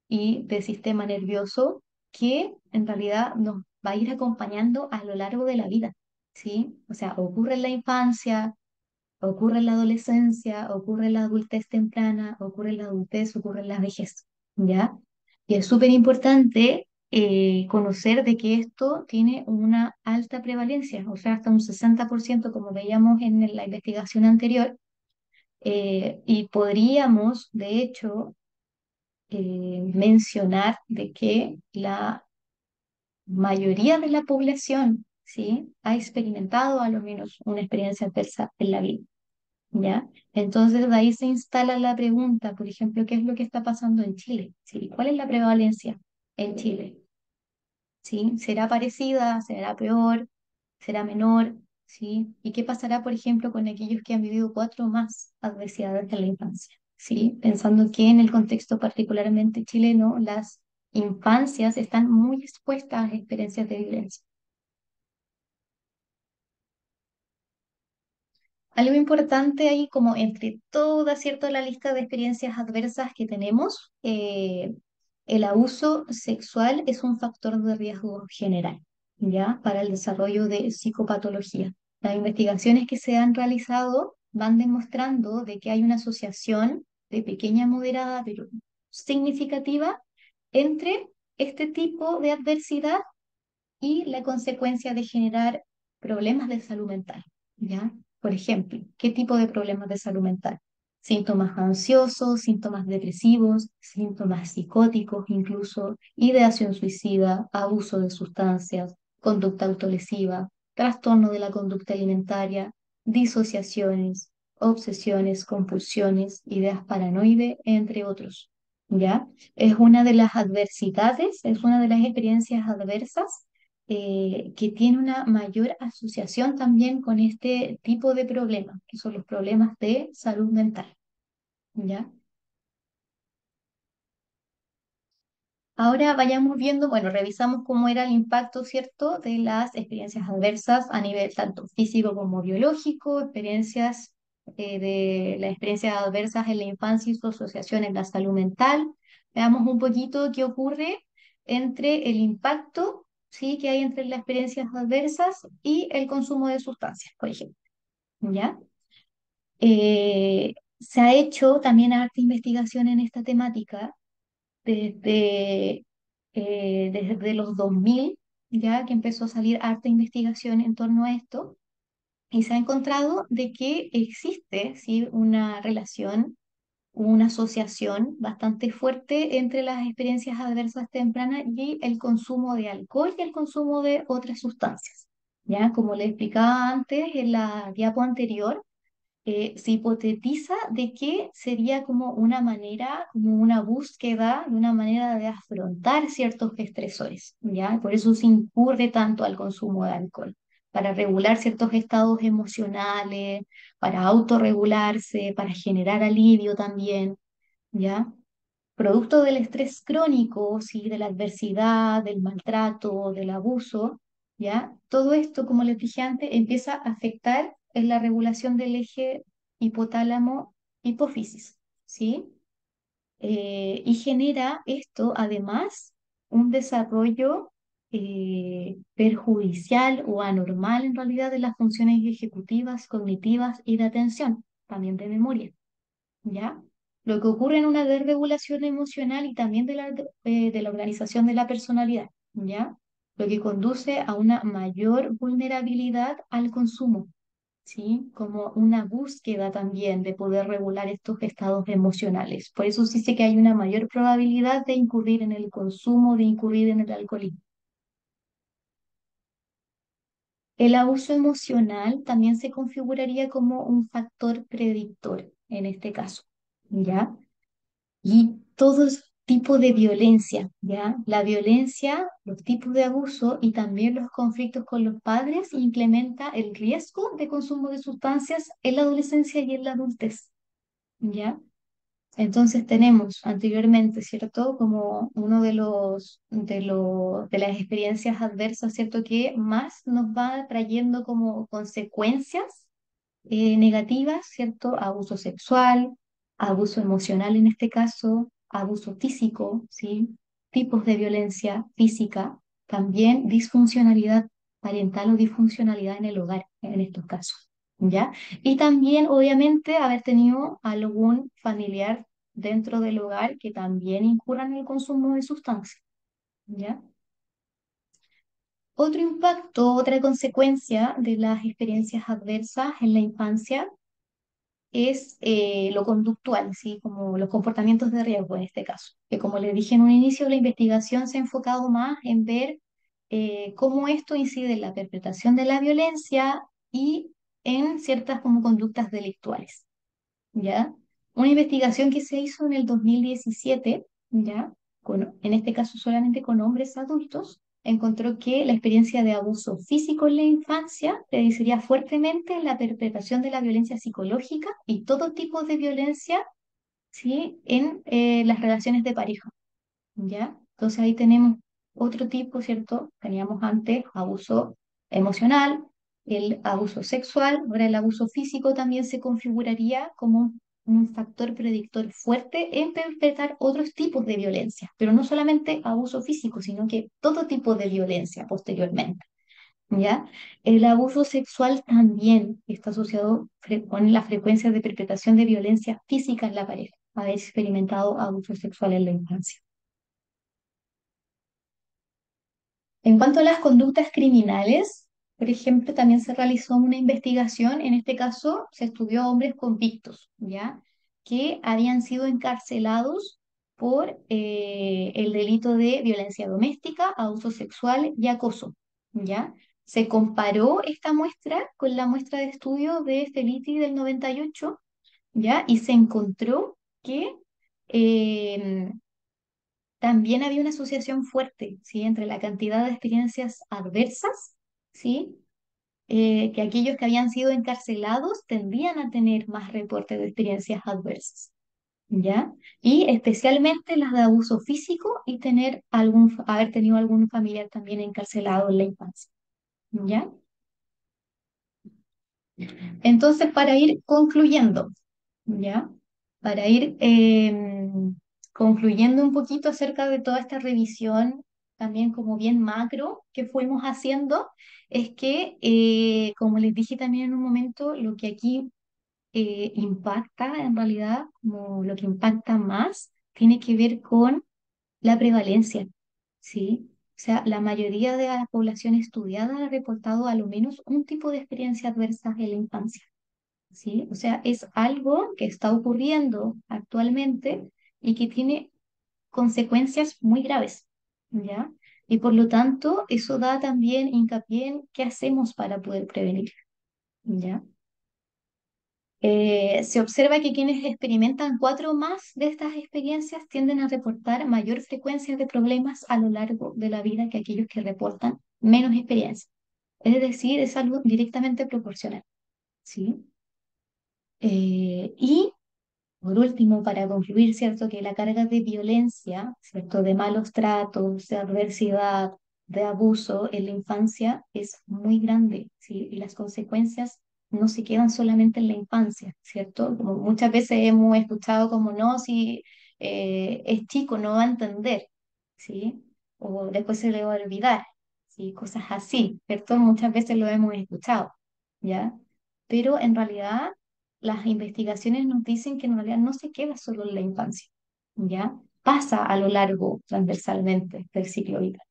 y del sistema nervioso que en realidad nos va a ir acompañando a lo largo de la vida, ¿sí? O sea, ocurre en la infancia, ocurre en la adolescencia, ocurre en la adultez temprana, ocurre en la adultez, ocurre en la vejez, ¿ya? Y es súper importante conocer de que esto tiene una alta prevalencia, o sea, hasta un 60%, como veíamos en la investigación anterior, y podríamos, de hecho, mencionar de que la mayoría de la población, ¿sí? Ha experimentado a lo menos una experiencia adversa en la vida. ¿Ya? Entonces de ahí se instala la pregunta, por ejemplo, ¿qué es lo que está pasando en Chile? ¿Sí? ¿Cuál es la prevalencia en Chile? ¿Sí? ¿Será parecida? ¿Será peor? ¿Será menor? ¿Sí? ¿Y qué pasará, por ejemplo, con aquellos que han vivido cuatro o más adversidades en la infancia? ¿Sí? Pensando que en el contexto particularmente chileno, las infancias están muy expuestas a experiencias de violencia. Algo importante ahí, como entre toda, ¿cierto?, la lista de experiencias adversas que tenemos, el abuso sexual es un factor de riesgo general, ¿ya? Para el desarrollo de psicopatología. Las investigaciones que se han realizado van demostrando de que hay una asociación de pequeña, moderada, pero significativa entre este tipo de adversidad y la consecuencia de generar problemas de salud mental, ¿ya? Por ejemplo, ¿qué tipo de problemas de salud mental? Síntomas ansiosos, síntomas depresivos, síntomas psicóticos, incluso ideación suicida, abuso de sustancias, conducta autolesiva, trastorno de la conducta alimentaria, disociaciones, obsesiones, compulsiones, ideas paranoide, entre otros, ¿ya? Es una de las adversidades, es una de las experiencias adversas que tiene una mayor asociación también con este tipo de problemas, que son los problemas de salud mental, ¿ya? Ahora vayamos viendo, bueno, revisamos cómo era el impacto, ¿cierto?, de las experiencias adversas a nivel tanto físico como biológico, experiencias de las experiencias adversas en la infancia y su asociación en la salud mental. Veamos un poquito qué ocurre entre el impacto, ¿sí?, que hay entre las experiencias adversas y el consumo de sustancias, por ejemplo, ¿ya? Se ha hecho también harta investigación en esta temática desde, desde los 2000 ya que empezó a salir harta investigación en torno a esto, y se ha encontrado de que existe, ¿sí?, una relación, una asociación bastante fuerte entre las experiencias adversas tempranas y el consumo de alcohol y el consumo de otras sustancias. Ya, como le explicaba antes en la diapo anterior, se hipotetiza de que sería como una manera, como una búsqueda de una manera de afrontar ciertos estresores, ¿ya? Por eso se incurre tanto al consumo de alcohol, para regular ciertos estados emocionales, para autorregularse, para generar alivio también, ¿ya? Producto del estrés crónico, ¿sí?, de la adversidad, del maltrato, del abuso, ¿ya? Todo esto, como les dije antes, empieza a afectar en la regulación del eje hipotálamo-hipófisis, ¿sí? Y genera esto, además, un desarrollo perjudicial o anormal, en realidad, de las funciones ejecutivas, cognitivas y de atención, también de memoria. ¿Ya? Lo que ocurre en una desregulación emocional y también de la organización de la personalidad, ¿ya? Lo que conduce a una mayor vulnerabilidad al consumo, ¿sí? Como una búsqueda también de poder regular estos estados emocionales. Por eso sí sé que hay una mayor probabilidad de incurrir en el consumo, de incurrir en el alcoholismo. El abuso emocional también se configuraría como un factor predictor en este caso, ¿ya? Y todo tipo de violencia, ¿ya? La violencia, los tipos de abuso y también los conflictos con los padres incrementa el riesgo de consumo de sustancias en la adolescencia y en la adultez, ¿ya? Entonces tenemos anteriormente, ¿cierto? Como uno de las experiencias adversas, ¿cierto? Que más nos va trayendo como consecuencias negativas, ¿cierto? Abuso sexual, abuso emocional en este caso, abuso físico, ¿sí? Tipos de violencia física, también disfuncionalidad parental o disfuncionalidad en el hogar, en estos casos, ¿ya? Y también, obviamente, haber tenido algún familiar dentro del hogar que también incurra en el consumo de sustancias, ¿ya? Otro impacto, otra consecuencia de las experiencias adversas en la infancia es lo conductual, ¿sí? Como los comportamientos de riesgo en este caso, que como les dije en un inicio, la investigación se ha enfocado más en ver cómo esto incide en la perpetración de la violencia y en ciertas como conductas delictuales. ¿Ya? Una investigación que se hizo en el 2017, ¿ya? En este caso solamente con hombres adultos, encontró que la experiencia de abuso físico en la infancia predeciría fuertemente la perpetración de la violencia psicológica y todo tipo de violencia, ¿sí? En las relaciones de pareja. ¿Ya? Entonces ahí tenemos otro tipo, ¿cierto? Teníamos antes abuso emocional, el abuso sexual, ahora el abuso físico también se configuraría como un factor predictor fuerte en perpetrar otros tipos de violencia, pero no solamente abuso físico, sino que todo tipo de violencia posteriormente. ¿Ya? El abuso sexual también está asociado con la frecuencia de perpetración de violencia física en la pareja, haber experimentado abuso sexual en la infancia. En cuanto a las conductas criminales, por ejemplo, también se realizó una investigación, en este caso se estudió a hombres convictos, ¿ya? Que habían sido encarcelados por el delito de violencia doméstica, abuso sexual y acoso, ¿ya? Se comparó esta muestra con la muestra de estudio de Feliti del 98, ¿ya? Y se encontró que eh, también había una asociación fuerte, ¿sí? Entre la cantidad de experiencias adversas, ¿sí? Que aquellos que habían sido encarcelados tendían a tener más reportes de experiencias adversas, ¿ya? Y especialmente las de abuso físico y haber tenido algún familiar también encarcelado en la infancia, ¿ya? Entonces, para ir concluyendo, ¿ya? Para ir concluyendo un poquito acerca de toda esta revisión, también como bien macro que fuimos haciendo, es que, como les dije también en un momento, lo que aquí impacta en realidad, como lo que impacta más, tiene que ver con la prevalencia, ¿sí? O sea, la mayoría de la población estudiada ha reportado a lo menos un tipo de experiencia adversa en la infancia. ¿Sí? O sea, es algo que está ocurriendo actualmente y que tiene consecuencias muy graves, ¿ya? Y por lo tanto, eso da también hincapié en qué hacemos para poder prevenir, ¿ya? Se observa que quienes experimentan cuatro o más de estas experiencias tienden a reportar mayor frecuencia de problemas a lo largo de la vida que aquellos que reportan menos experiencia. Es decir, es algo directamente proporcional, ¿sí? Y por último, para concluir, ¿cierto? Que la carga de violencia, ¿cierto? De malos tratos, de adversidad, de abuso en la infancia es muy grande, ¿sí? Y las consecuencias no se quedan solamente en la infancia, ¿cierto? Como muchas veces hemos escuchado como, no, si es chico, no va a entender, ¿sí? O después se le va a olvidar, ¿sí? Cosas así, ¿cierto? Muchas veces lo hemos escuchado, ¿ya? Pero en realidad las investigaciones nos dicen que en realidad no se queda solo en la infancia, ¿ya? Pasa a lo largo, transversalmente, del ciclo vital,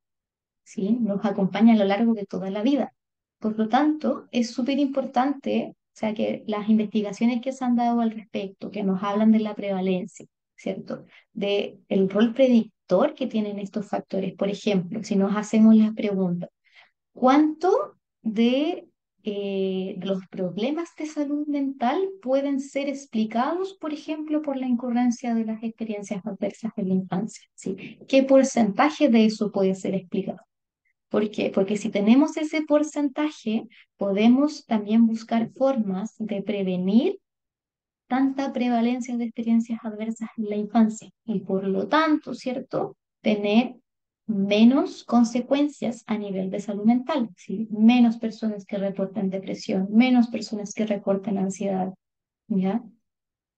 ¿sí? Nos acompaña a lo largo de toda la vida. Por lo tanto, es súper importante, o sea, que las investigaciones que se han dado al respecto, que nos hablan de la prevalencia, ¿cierto? De el rol predictor que tienen estos factores. Por ejemplo, si nos hacemos la pregunta, ¿cuánto de los problemas de salud mental pueden ser explicados, por ejemplo, por la incurrencia de las experiencias adversas en la infancia? ¿Sí? ¿Qué porcentaje de eso puede ser explicado? ¿Por qué? Porque si tenemos ese porcentaje, podemos también buscar formas de prevenir tanta prevalencia de experiencias adversas en la infancia y por lo tanto, ¿cierto? Tener menos consecuencias a nivel de salud mental, ¿sí? Menos personas que reportan depresión, menos personas que reportan ansiedad, ¿ya?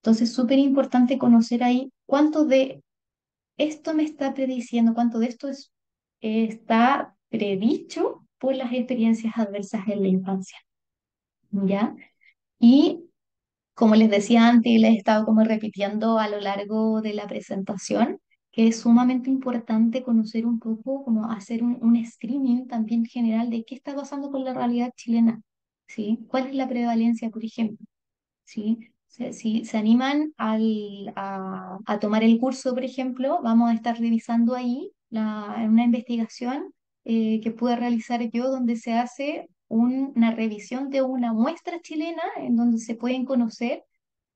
Entonces, súper importante conocer ahí cuánto de esto me está prediciendo, cuánto de esto está predicho por las experiencias adversas en la infancia, ¿ya? Y como les decía antes y les he estado como repitiendo a lo largo de la presentación, que es sumamente importante conocer un poco, como hacer un screening también general de qué está pasando con la realidad chilena, ¿sí? ¿Cuál es la prevalencia, por ejemplo? ¿Sí? Si se animan a tomar el curso, por ejemplo, vamos a estar revisando ahí una investigación que pude realizar yo donde se hace una revisión de una muestra chilena en donde se pueden conocer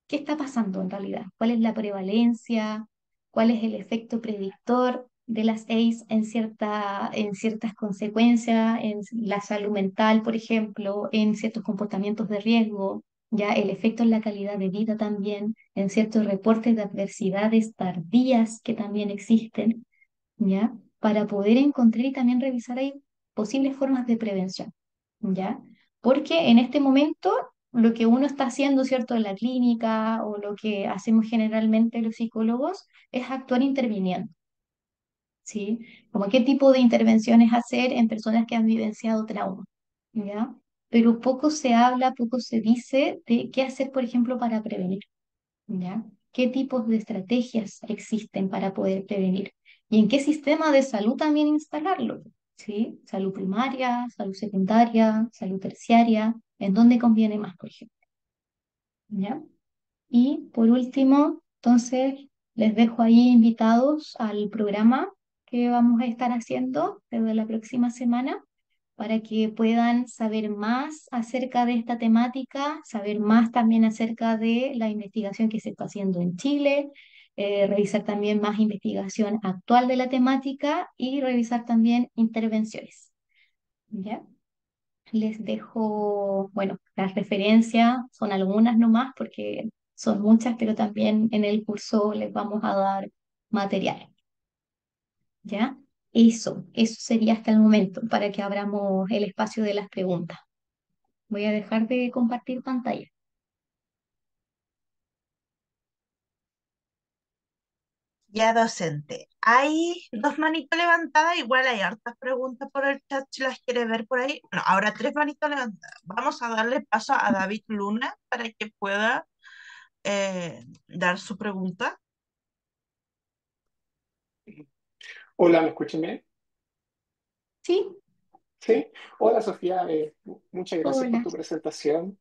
qué está pasando en realidad, cuál es la prevalencia, cuál es el efecto predictor de las ACE en ciertas consecuencias, en la salud mental, por ejemplo, en ciertos comportamientos de riesgo, ya el efecto en la calidad de vida también, en ciertos reportes de adversidades tardías que también existen, ¿ya? Para poder encontrar y también revisar ahí posibles formas de prevención, ¿ya? Porque en este momento lo que uno está haciendo, ¿cierto?, en la clínica o lo que hacemos generalmente los psicólogos es actuar interviniendo, ¿sí? Como qué tipo de intervenciones hacer en personas que han vivenciado trauma, ¿ya? Pero poco se habla, poco se dice de qué hacer, por ejemplo, para prevenir. ¿Ya? ¿Qué tipos de estrategias existen para poder prevenir? ¿Y en qué sistema de salud también instalarlo? ¿Sí? Salud primaria, salud secundaria, salud terciaria, ¿en dónde conviene más, por ejemplo? ¿Ya? Y por último, entonces, les dejo ahí invitados al programa que vamos a estar haciendo desde la próxima semana para que puedan saber más acerca de esta temática, saber más también acerca de la investigación que se está haciendo en Chile, revisar también más investigación actual de la temática y revisar también intervenciones. ¿Ya? Les dejo, bueno, las referencias son algunas nomás porque son muchas, pero también en el curso les vamos a dar material, ¿ya? Eso sería hasta el momento para que abramos el espacio de las preguntas. Voy a dejar de compartir pantalla. Ya docente, hay dos manitos levantadas, igual hay hartas preguntas por el chat si las quiere ver por ahí. Bueno, ahora tres manitos levantadas. Vamos a darle paso a David Luna para que pueda dar su pregunta. Hola, ¿me escuchan bien? Sí, Sí. Hola, Sofía. Muchas gracias por hola. tu presentación.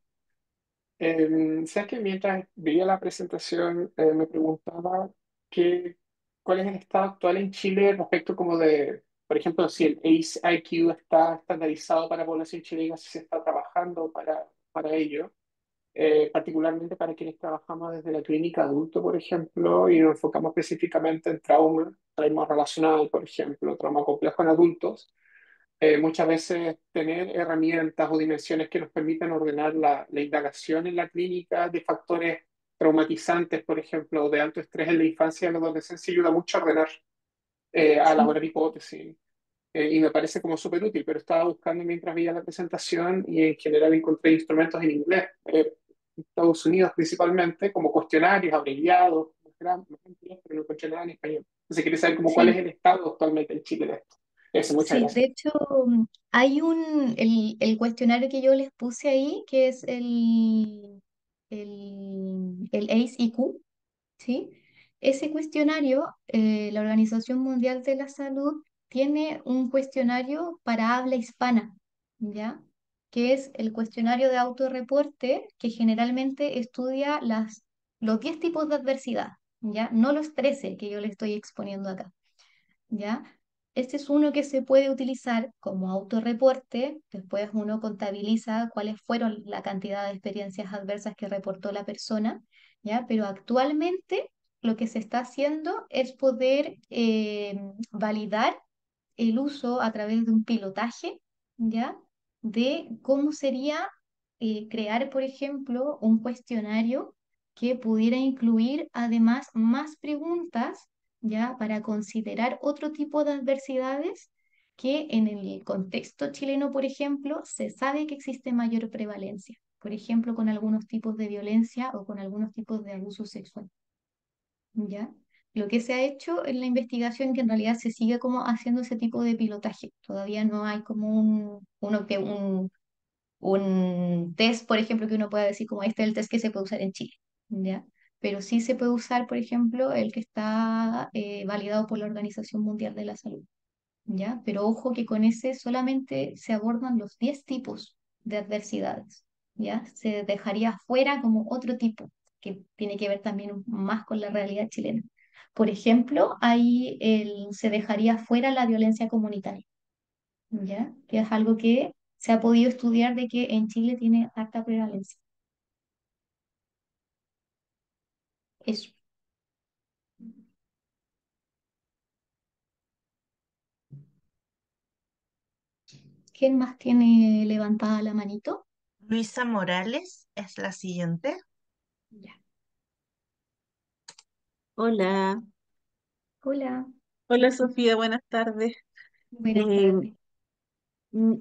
Sabes que mientras veía la presentación me preguntaba qué, cuál es el estado actual en Chile respecto como de, por ejemplo, si el ACE-IQ está estandarizado para población chilena, si se está trabajando para ello, particularmente para quienes trabajamos desde la clínica adulto, por ejemplo, y nos enfocamos específicamente en trauma relacional, por ejemplo, trauma complejo en adultos. Muchas veces tener herramientas o dimensiones que nos permitan ordenar la indagación en la clínica de factores traumatizantes, por ejemplo, o de alto estrés en la infancia y en la adolescencia ayuda mucho a ordenar, a Sí, elaborar hipótesis. Y me parece como súper útil, pero estaba buscando mientras veía la presentación y en general encontré instrumentos en inglés, en Estados Unidos principalmente, como cuestionarios abreviados, más amplios, pero no encontré nada en español. Entonces quería saber como cuál es sí, el estado actualmente en Chile de esto. Eso, muchas sí. De gracias. hecho, hay el cuestionario que yo les puse ahí, que es el ACE-IQ, ¿sí? Ese cuestionario, la Organización Mundial de la Salud tiene un cuestionario para habla hispana, ¿ya? Que es el cuestionario de autorreporte que generalmente estudia los 10 tipos de adversidad, ¿ya? No los 13 que yo le estoy exponiendo acá, ¿ya? Este es uno que se puede utilizar como autorreporte, después uno contabiliza cuáles fueron la cantidad de experiencias adversas que reportó la persona, ¿ya? Pero actualmente lo que se está haciendo es poder validar el uso a través de un pilotaje, ¿ya? De cómo sería crear, por ejemplo, un cuestionario que pudiera incluir además más preguntas, ¿ya? Para considerar otro tipo de adversidades que en el contexto chileno, por ejemplo, se sabe que existe mayor prevalencia, por ejemplo, con algunos tipos de violencia o con algunos tipos de abuso sexual, ¿ya? Lo que se ha hecho en la investigación, que en realidad se sigue como haciendo ese tipo de pilotaje, todavía no hay como un test, por ejemplo, que uno pueda decir como este es el test que se puede usar en Chile, ¿ya? Pero sí se puede usar, por ejemplo, el que está validado por la Organización Mundial de la Salud, ¿ya? Pero ojo que con ese solamente se abordan los 10 tipos de adversidades, ¿ya? Se dejaría fuera como otro tipo, que tiene que ver también más con la realidad chilena. Por ejemplo, ahí se dejaría fuera la violencia comunitaria, ¿ya? Que es algo que se ha podido estudiar de que en Chile tiene alta prevalencia. Eso. ¿Quién más tiene levantada la manito? Luisa Morales es la siguiente. Ya. Hola, Hola, hola Sofía, buenas tardes. buenas Eh, tardes.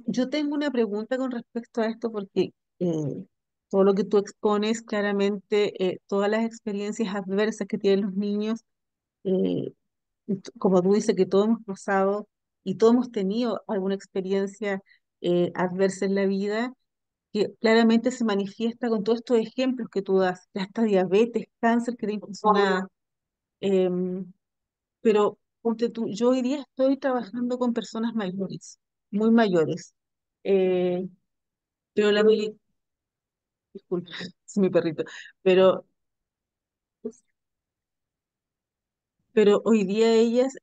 yo tengo una pregunta con respecto a esto porque todo lo que tú expones, claramente, todas las experiencias adversas que tienen los niños, eh, como tú dices que todos hemos pasado y todos hemos tenido alguna experiencia adversa en la vida, que claramente se manifiesta con todos estos ejemplos que tú das, de hasta diabetes, cáncer que te impresionaba. Pero ponte tú, yo hoy día estoy trabajando con personas mayores, muy mayores. Eh, pero disculpa, es mi perrito, pero, pero hoy día ellas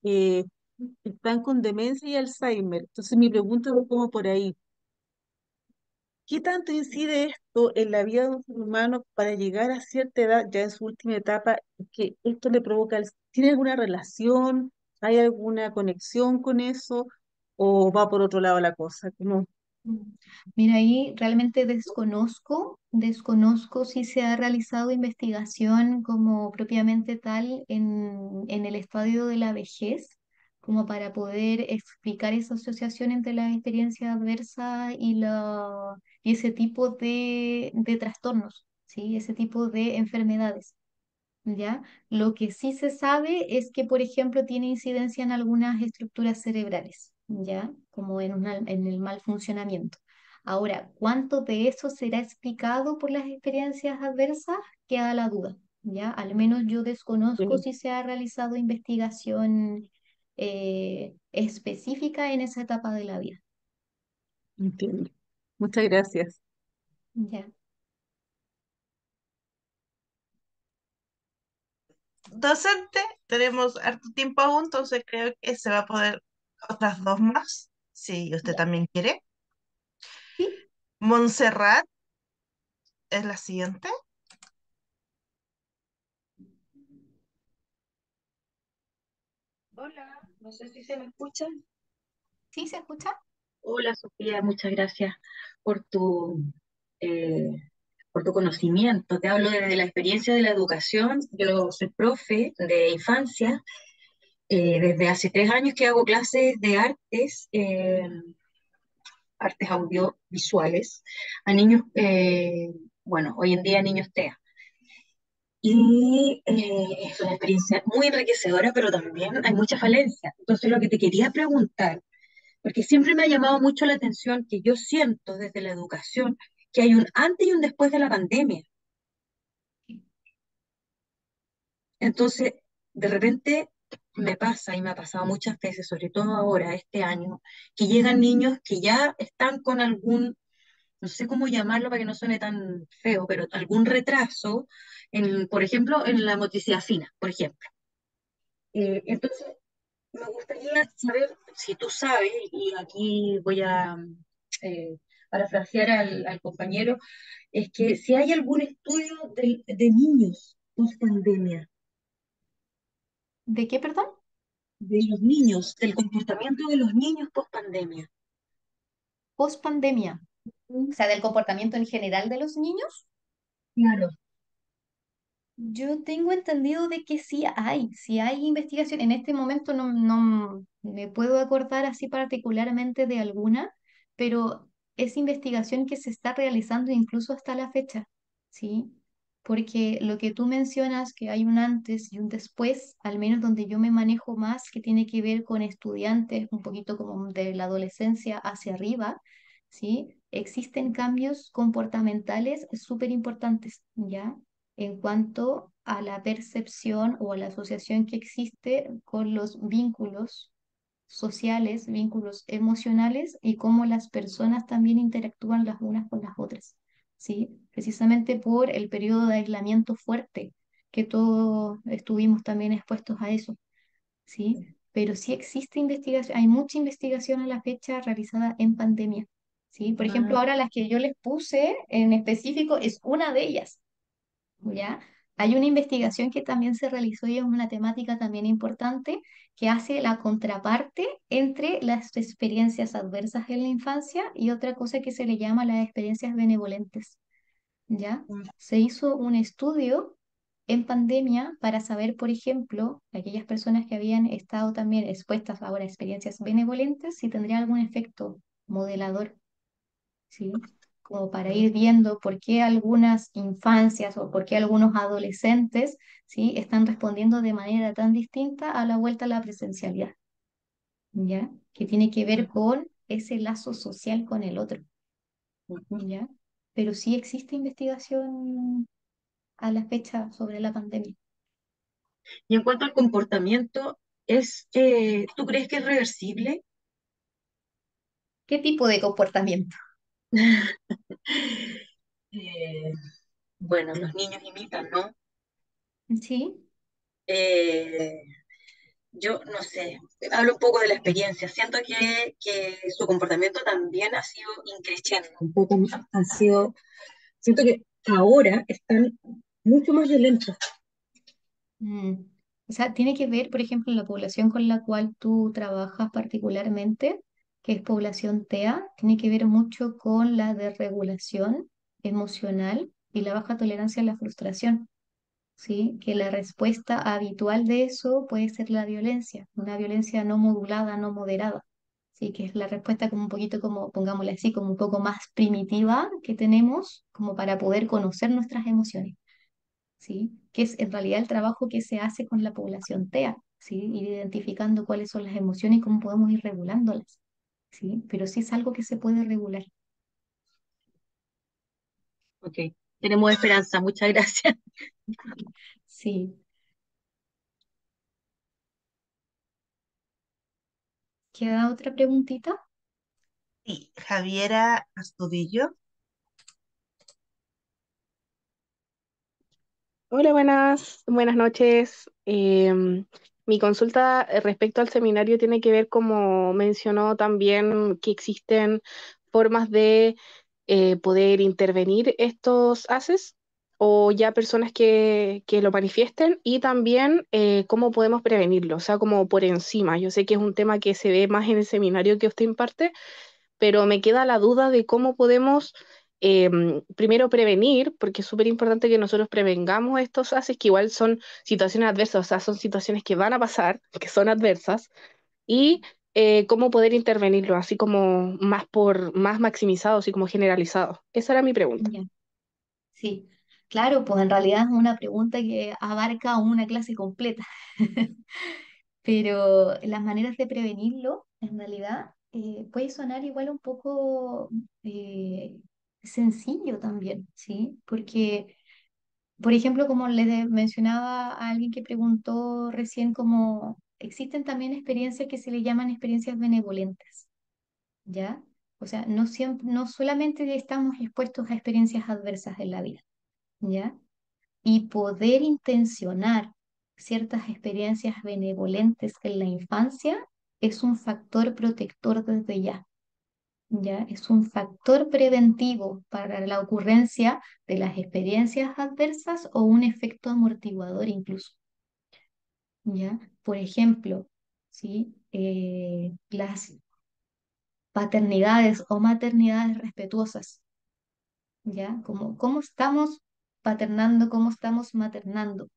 están con demencia y Alzheimer. Entonces mi pregunta va como por ahí. ¿Qué tanto incide esto en la vida de un ser humano para llegar a cierta edad, ya en su última etapa, que esto le provoca, ¿tiene alguna relación? ¿Hay alguna conexión con eso? ¿O va por otro lado la cosa? ¿Cómo? Mm. Mira, ahí realmente desconozco si se ha realizado investigación como propiamente tal en el estadio de la vejez, como para poder explicar esa asociación entre la experiencia adversa y ese tipo de trastornos, ¿sí? Ese tipo de enfermedades. ¿Ya? Lo que sí se sabe es que, por ejemplo, tiene incidencia en algunas estructuras cerebrales, ¿ya? Como en el mal funcionamiento. Ahora, ¿cuánto de eso será explicado por las experiencias adversas? Queda la duda, ¿ya? Al menos yo desconozco Sí, si se ha realizado investigación específica en esa etapa de la vida, entiendo. Muchas gracias. ¿ya? Docente, tenemos harto tiempo aún, entonces creo que se va a poder otras dos más, si usted Ya. también quiere. ¿Sí? Montserrat es la siguiente. Hola, no sé si se me escucha. ¿Sí se escucha? Hola Sofía, muchas gracias por eh, por tu conocimiento. Te hablo desde la experiencia de la educación. Yo soy profe de infancia. Desde hace 3 años que hago clases de artes, artes audiovisuales, a niños, bueno, hoy en día niños TEA. Y es una experiencia muy enriquecedora, pero también hay mucha falencia. Entonces, lo que te quería preguntar, porque siempre me ha llamado mucho la atención que yo siento desde la educación que hay un antes y un después de la pandemia. Entonces, de repente me pasa y me ha pasado muchas veces, sobre todo ahora, este año, que llegan niños que ya están con algún, no sé cómo llamarlo para que no suene tan feo, pero algún retraso, por ejemplo, en la motricidad fina, por ejemplo. Entonces, me gustaría saber si tú sabes, y aquí voy a eh, parafrasear al compañero, es que si hay algún estudio de niños post pandemia, ¿De qué, perdón? de los niños, del comportamiento de los niños post pandemia. Post pandemia. O sea, del comportamiento en general de los niños. Claro, Yo tengo entendido de que sí hay investigación. En este momento no me puedo acordar así particularmente de alguna, pero es investigación que se está realizando incluso hasta la fecha, ¿sí? Porque lo que tú mencionas, que hay un antes y un después, al menos donde yo me manejo más, que tiene que ver con estudiantes, un poquito como de la adolescencia hacia arriba, ¿sí? Existen cambios comportamentales súper importantes, ¿ya? En cuanto a la percepción o a la asociación que existe con los vínculos sociales, vínculos emocionales y cómo las personas también interactúan las unas con las otras, ¿sí? Precisamente por el periodo de aislamiento fuerte que todos estuvimos también expuestos a eso, ¿sí? Pero sí existe investigación, hay mucha investigación a la fecha realizada en pandemia, ¿sí? Por ejemplo, Ah, ahora las que yo les puse en específico es una de ellas. ¿Ya? Hay una investigación que también se realizó y es una temática también importante que hace la contraparte entre las experiencias adversas en la infancia y otra cosa que se le llama las experiencias benevolentes, ¿ya? mm, Se hizo un estudio en pandemia para saber, por ejemplo, aquellas personas que habían estado también expuestas ahora a experiencias benevolentes, si tendría algún efecto modelador. ¿Sí? Como para ir viendo por qué algunas infancias o por qué algunos adolescentes, ¿sí? Están respondiendo de manera tan distinta a la vuelta a la presencialidad, ¿ya? Que tiene que ver ujú, con ese lazo social con el otro, ujú. ¿ya? Pero sí existe investigación a la fecha sobre la pandemia. Y en cuanto al comportamiento, ¿tú crees que es reversible? ¿Qué tipo de comportamiento? Eh, bueno, los niños imitan, ¿no? Sí, Eh, yo no sé, hablo un poco de la experiencia. Siento que su comportamiento también ha sido increciendo, un poco han sido, siento que ahora están mucho más violentos. mm. O sea, tiene que ver, por ejemplo, la población con la cual tú trabajas particularmente, que es población TEA, tiene que ver mucho con la desregulación emocional y la baja tolerancia a la frustración, ¿sí? Que la respuesta habitual de eso puede ser la violencia, una violencia no modulada, no moderada, ¿sí? Que es la respuesta como un poquito como, pongámosle así, como un poco más primitiva que tenemos como para poder conocer nuestras emociones. ¿Sí? Que es en realidad el trabajo que se hace con la población TEA, ¿sí? Ir identificando cuáles son las emociones y cómo podemos ir regulándolas, ¿sí? Pero sí es algo que se puede regular. Ok, tenemos esperanza, muchas gracias. Sí. ¿Queda otra preguntita? Sí, Javiera Astudillo. Hola, buenas noches. Mi consulta respecto al seminario tiene que ver, como mencionó también, que existen formas de poder intervenir estos haces o ya personas que lo manifiesten y también cómo podemos prevenirlo, o sea, como por encima. Yo sé que es un tema que se ve más en el seminario que usted imparte, pero me queda la duda de cómo podemos primero prevenir, porque es súper importante que nosotros prevengamos estos haces, que igual son situaciones adversas, o sea, son situaciones que van a pasar, que son adversas, y cómo poder intervenirlo, así como más maximizado, así como generalizado. Esa era mi pregunta. Ya. Sí. Claro, pues en realidad es una pregunta que abarca una clase completa. Pero las maneras de prevenirlo, en realidad, puede sonar igual un poco eh, sencillo también, ¿sí? Porque por ejemplo, como les mencionaba a alguien que preguntó recién, como existen también experiencias que se le llaman experiencias benevolentes, ¿ya? O sea, no siempre, no solamente estamos expuestos a experiencias adversas en la vida, ¿ya? Y poder intencionar ciertas experiencias benevolentes en la infancia es un factor protector desde ya. ¿Ya? Es un factor preventivo para la ocurrencia de las experiencias adversas o un efecto amortiguador incluso, ¿ya? Por ejemplo, ¿sí? Las paternidades o maternidades respetuosas, ¿ya? Como, ¿cómo estamos? paternando, cómo estamos maternando,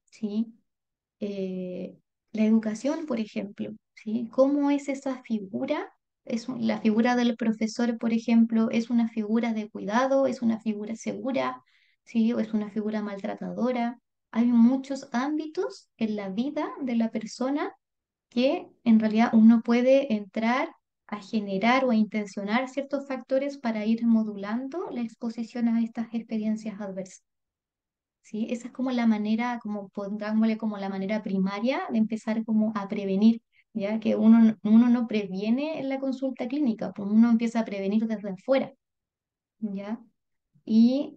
¿sí? eh, la educación, por ejemplo, ¿sí? ¿Cómo es esa figura? La figura del profesor, por ejemplo, es una figura de cuidado, es una figura segura, ¿sí? O es una figura maltratadora. Hay muchos ámbitos en la vida de la persona que en realidad uno puede entrar a generar o a intencionar ciertos factores para ir modulando la exposición a estas experiencias adversas. ¿Sí? Esa es como la manera, como pongámosle como la manera primaria de empezar como a prevenir, ya que uno no previene en la consulta clínica, pues uno empieza a prevenir desde afuera, ¿ya? Y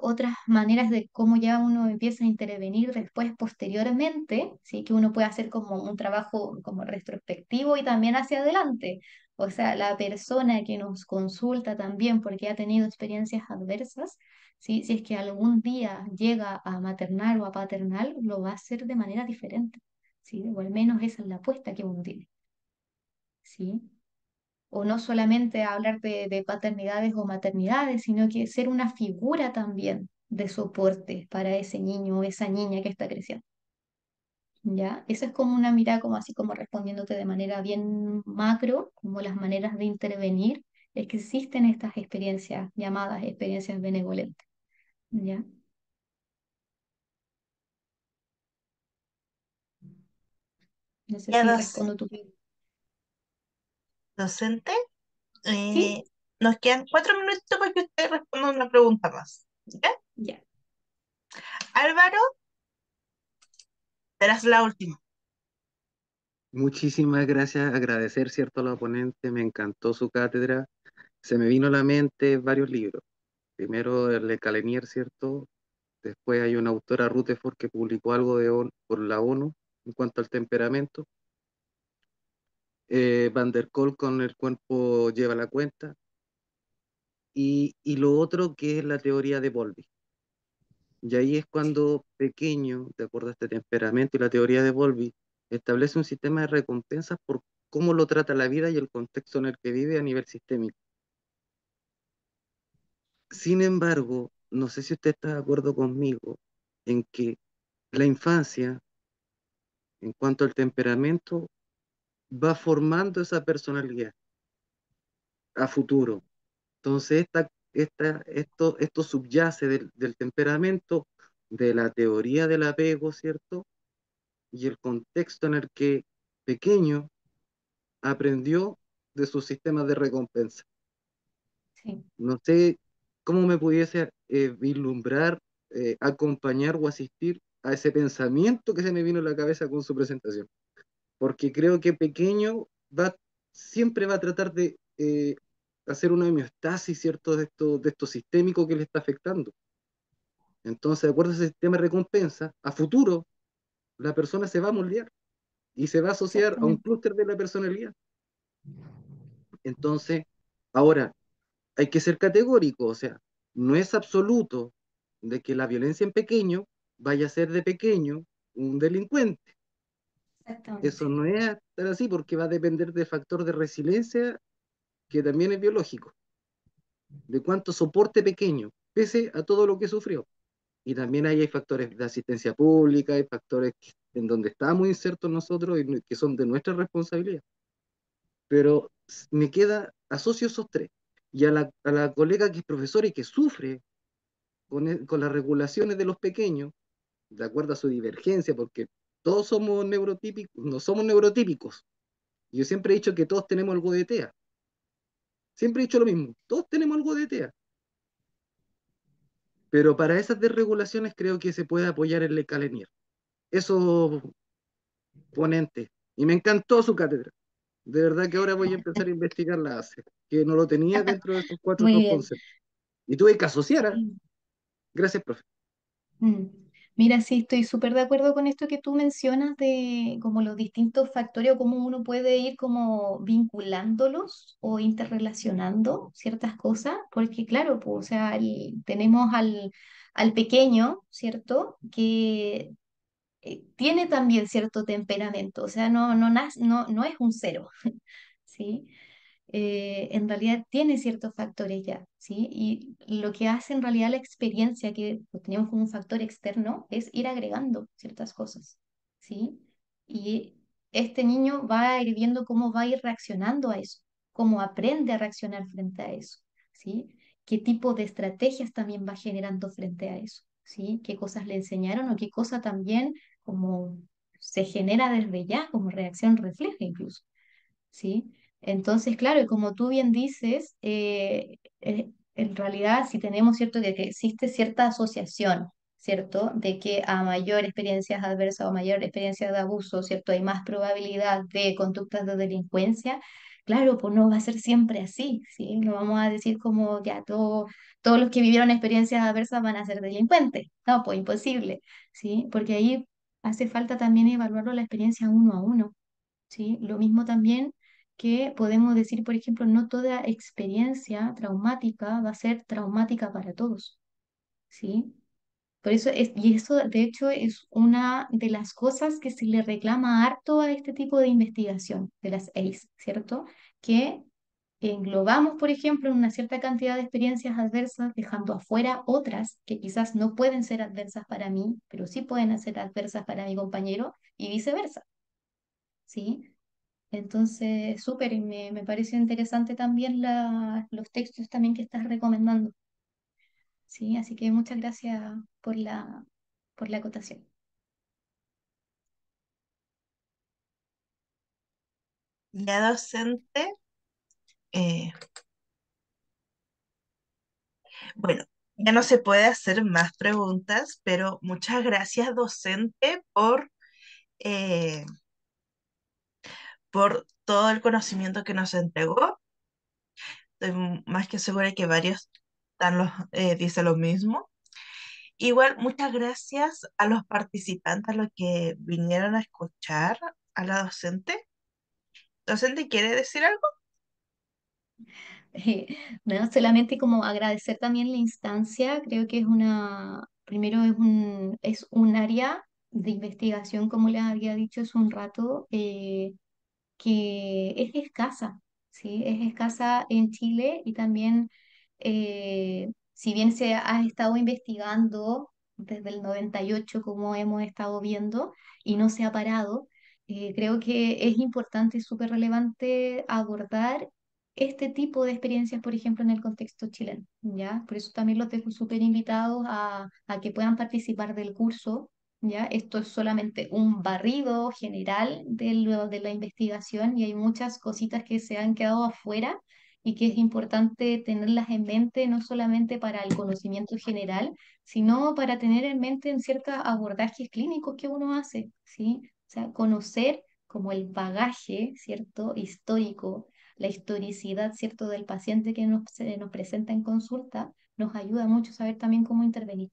otras maneras de cómo ya uno empieza a intervenir después, posteriormente, ¿sí? Que uno puede hacer como un trabajo como retrospectivo y también hacia adelante. O sea, la persona que nos consulta también porque ha tenido experiencias adversas, ¿sí? Si es que algún día llega a maternal o a paternal, lo va a hacer de manera diferente, ¿sí? O al menos esa es la apuesta que uno tiene, ¿sí? O no solamente hablar de paternidades o maternidades, sino que ser una figura también de soporte para ese niño o esa niña que está creciendo. ¿Ya? Esa es como una mirada como así como respondiéndote de manera bien macro, como las maneras de intervenir, es que existen estas experiencias llamadas experiencias benevolentes. ¿Ya? No sé Ya si respondo tu pregunta. docente, ¿Sí? eh, nos quedan 4 minutos para que usted responda una pregunta más. ¿Ya? Ya. Álvaro, serás la última. Muchísimas gracias, agradecer, ¿cierto?, a la ponente, me encantó su cátedra, se me vino a la mente varios libros. Primero el de Calenier, ¿cierto? Después hay una autora, Rutherford, que publicó algo por la ONU en cuanto al temperamento. Van der Kolk con El cuerpo lleva la cuenta. Y lo otro que es la teoría de Bowlby. Y ahí es cuando pequeño, de acuerdo a este temperamento y la teoría de Bowlby, establece un sistema de recompensas por cómo lo trata la vida y el contexto en el que vive a nivel sistémico. Sin embargo, no sé si usted está de acuerdo conmigo en que la infancia, en cuanto al temperamento, va formando esa personalidad a futuro. Entonces, esto subyace del temperamento, de la teoría del apego, ¿cierto? Y el contexto en el que pequeño aprendió de sus sistemas de recompensa. Sí, No sé cómo me pudiese vislumbrar, acompañar o asistir a ese pensamiento que se me vino a la cabeza con su presentación, porque creo que pequeño siempre va a tratar de hacer una homeostasis, ¿cierto?, de esto sistémico que le está afectando. Entonces, de acuerdo a ese sistema de recompensa, a futuro la persona se va a moldear y se va a asociar a un exactamente. clúster de la personalidad. Entonces, ahora, hay que ser categórico, o sea, no es absoluto de que la violencia en pequeño vaya a ser de pequeño un delincuente. Eso Exactamente. no es tan así porque va a depender del factor de resiliencia que también es biológico, de cuánto soporte pequeño, pese a todo lo que sufrió. Y también ahí hay factores de asistencia pública, hay factores en donde estamos insertos nosotros y que son de nuestra responsabilidad. Pero me queda, asocio esos tres. Y a la colega que es profesora y que sufre con las regulaciones de los pequeños, de acuerdo a su divergencia, porque todos somos neurotípicos, no somos neurotípicos. Yo siempre he dicho que todos tenemos algo de TEA. Siempre he dicho lo mismo, todos tenemos algo de TEA. Pero para esas desregulaciones creo que se puede apoyar el Lecalenier. Eso, ponente. Y me encantó su cátedra. De verdad que ahora voy a empezar a investigar la ACE, que no lo tenía dentro de esos cuatro Muy dos bien. conceptos. Y tuve que asociar. ¿Ah? Sí. Gracias, profe. Mm. Mira, sí, estoy súper de acuerdo con esto que tú mencionas de como los distintos factores o cómo uno puede ir como vinculándolos o interrelacionando ciertas cosas, porque claro, pues, o sea, tenemos al pequeño, ¿cierto? Que tiene también cierto temperamento, o sea, no es un cero, ¿sí? en realidad tiene ciertos factores ya, ¿sí? Y lo que hace en realidad la experiencia, que lo tenemos como un factor externo, es ir agregando ciertas cosas, ¿sí? Y este niño va a ir viendo cómo va a ir reaccionando a eso, cómo aprende a reaccionar frente a eso, ¿sí? Qué tipo de estrategias también va generando frente a eso, ¿sí? Qué cosas le enseñaron o qué cosa también como se genera desde ya como reacción refleja incluso. ¿Sí? Entonces, claro, y como tú bien dices, en realidad si tenemos, ¿cierto?, de que existe cierta asociación, ¿cierto?, de que a mayor experiencias adversas o mayor experiencia de abuso, ¿cierto?, hay más probabilidad de conductas de delincuencia, claro, pues no va a ser siempre así, ¿sí? No vamos a decir como ya todos los que vivieron experiencias adversas van a ser delincuentes, no, pues imposible, ¿sí? Porque ahí hace falta también evaluarlo la experiencia uno a uno. ¿Sí? Lo mismo también que podemos decir, por ejemplo, no toda experiencia traumática va a ser traumática para todos, ¿sí? Por eso y eso de hecho es una de las cosas que se le reclama harto a este tipo de investigación de las ACE, ¿cierto? Que englobamos, por ejemplo, en una cierta cantidad de experiencias adversas, dejando afuera otras que quizás no pueden ser adversas para mí, pero sí pueden ser adversas para mi compañero y viceversa, ¿sí? Entonces, súper, y me parece interesante también los textos también que estás recomendando. Sí, así que muchas gracias por la acotación. La docente, eh, bueno, ya no se puede hacer más preguntas, pero muchas gracias, docente, eh, por todo el conocimiento que nos entregó. Estoy más que segura que varios dicen lo mismo. Igual, muchas gracias a los participantes, a los que vinieron a escuchar a la docente. ¿Docente quiere decir algo? No, solamente como agradecer también la instancia, creo que primero es un área de investigación, como les había dicho hace un rato, que es escasa, ¿sí? Es escasa en Chile y también, si bien se ha estado investigando desde el 98, como hemos estado viendo, y no se ha parado, creo que es importante y súper relevante abordar este tipo de experiencias, por ejemplo, en el contexto chileno, ¿ya? Por eso también los dejo súper invitados a que puedan participar del curso. ¿Ya? Esto es solamente un barrido general de la investigación y hay muchas cositas que se han quedado afuera y que es importante tenerlas en mente, no solamente para el conocimiento general, sino para tener en mente en ciertos abordajes clínicos que uno hace, ¿sí? O sea, conocer como el bagaje, ¿cierto? Histórico, la historicidad, ¿cierto? Del paciente que se nos presenta en consulta, nos ayuda mucho a saber también cómo intervenir.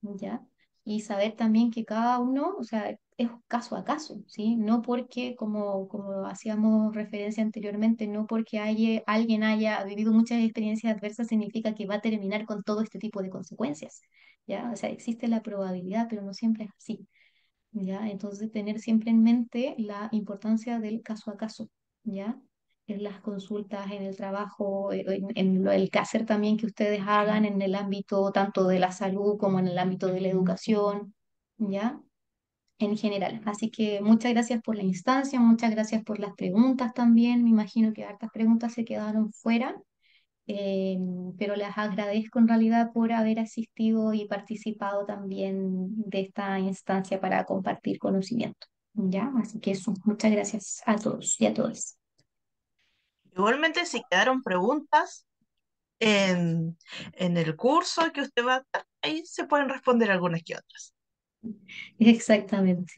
¿Ya? Y saber también que cada uno, o sea, es caso a caso, ¿sí? No porque, como hacíamos referencia anteriormente, no porque alguien haya vivido muchas experiencias adversas significa que va a terminar con todo este tipo de consecuencias, ¿ya? O sea, existe la probabilidad, pero no siempre es así. ¿Ya? Entonces, tener siempre en mente la importancia del caso a caso, ¿ya? En las consultas, en el trabajo, el quehacer también que ustedes hagan en el ámbito tanto de la salud como en el ámbito de la educación, ¿ya? En general. Así que muchas gracias por la instancia, muchas gracias por las preguntas también. Me imagino que hartas preguntas se quedaron fuera, eh, pero les agradezco en realidad por haber asistido y participado también de esta instancia para compartir conocimiento. ¿Ya? Así que eso, muchas gracias a todos y a todas. Igualmente, si quedaron preguntas en, en el curso que usted va a dar, ahí se pueden responder algunas que otras. Exactamente.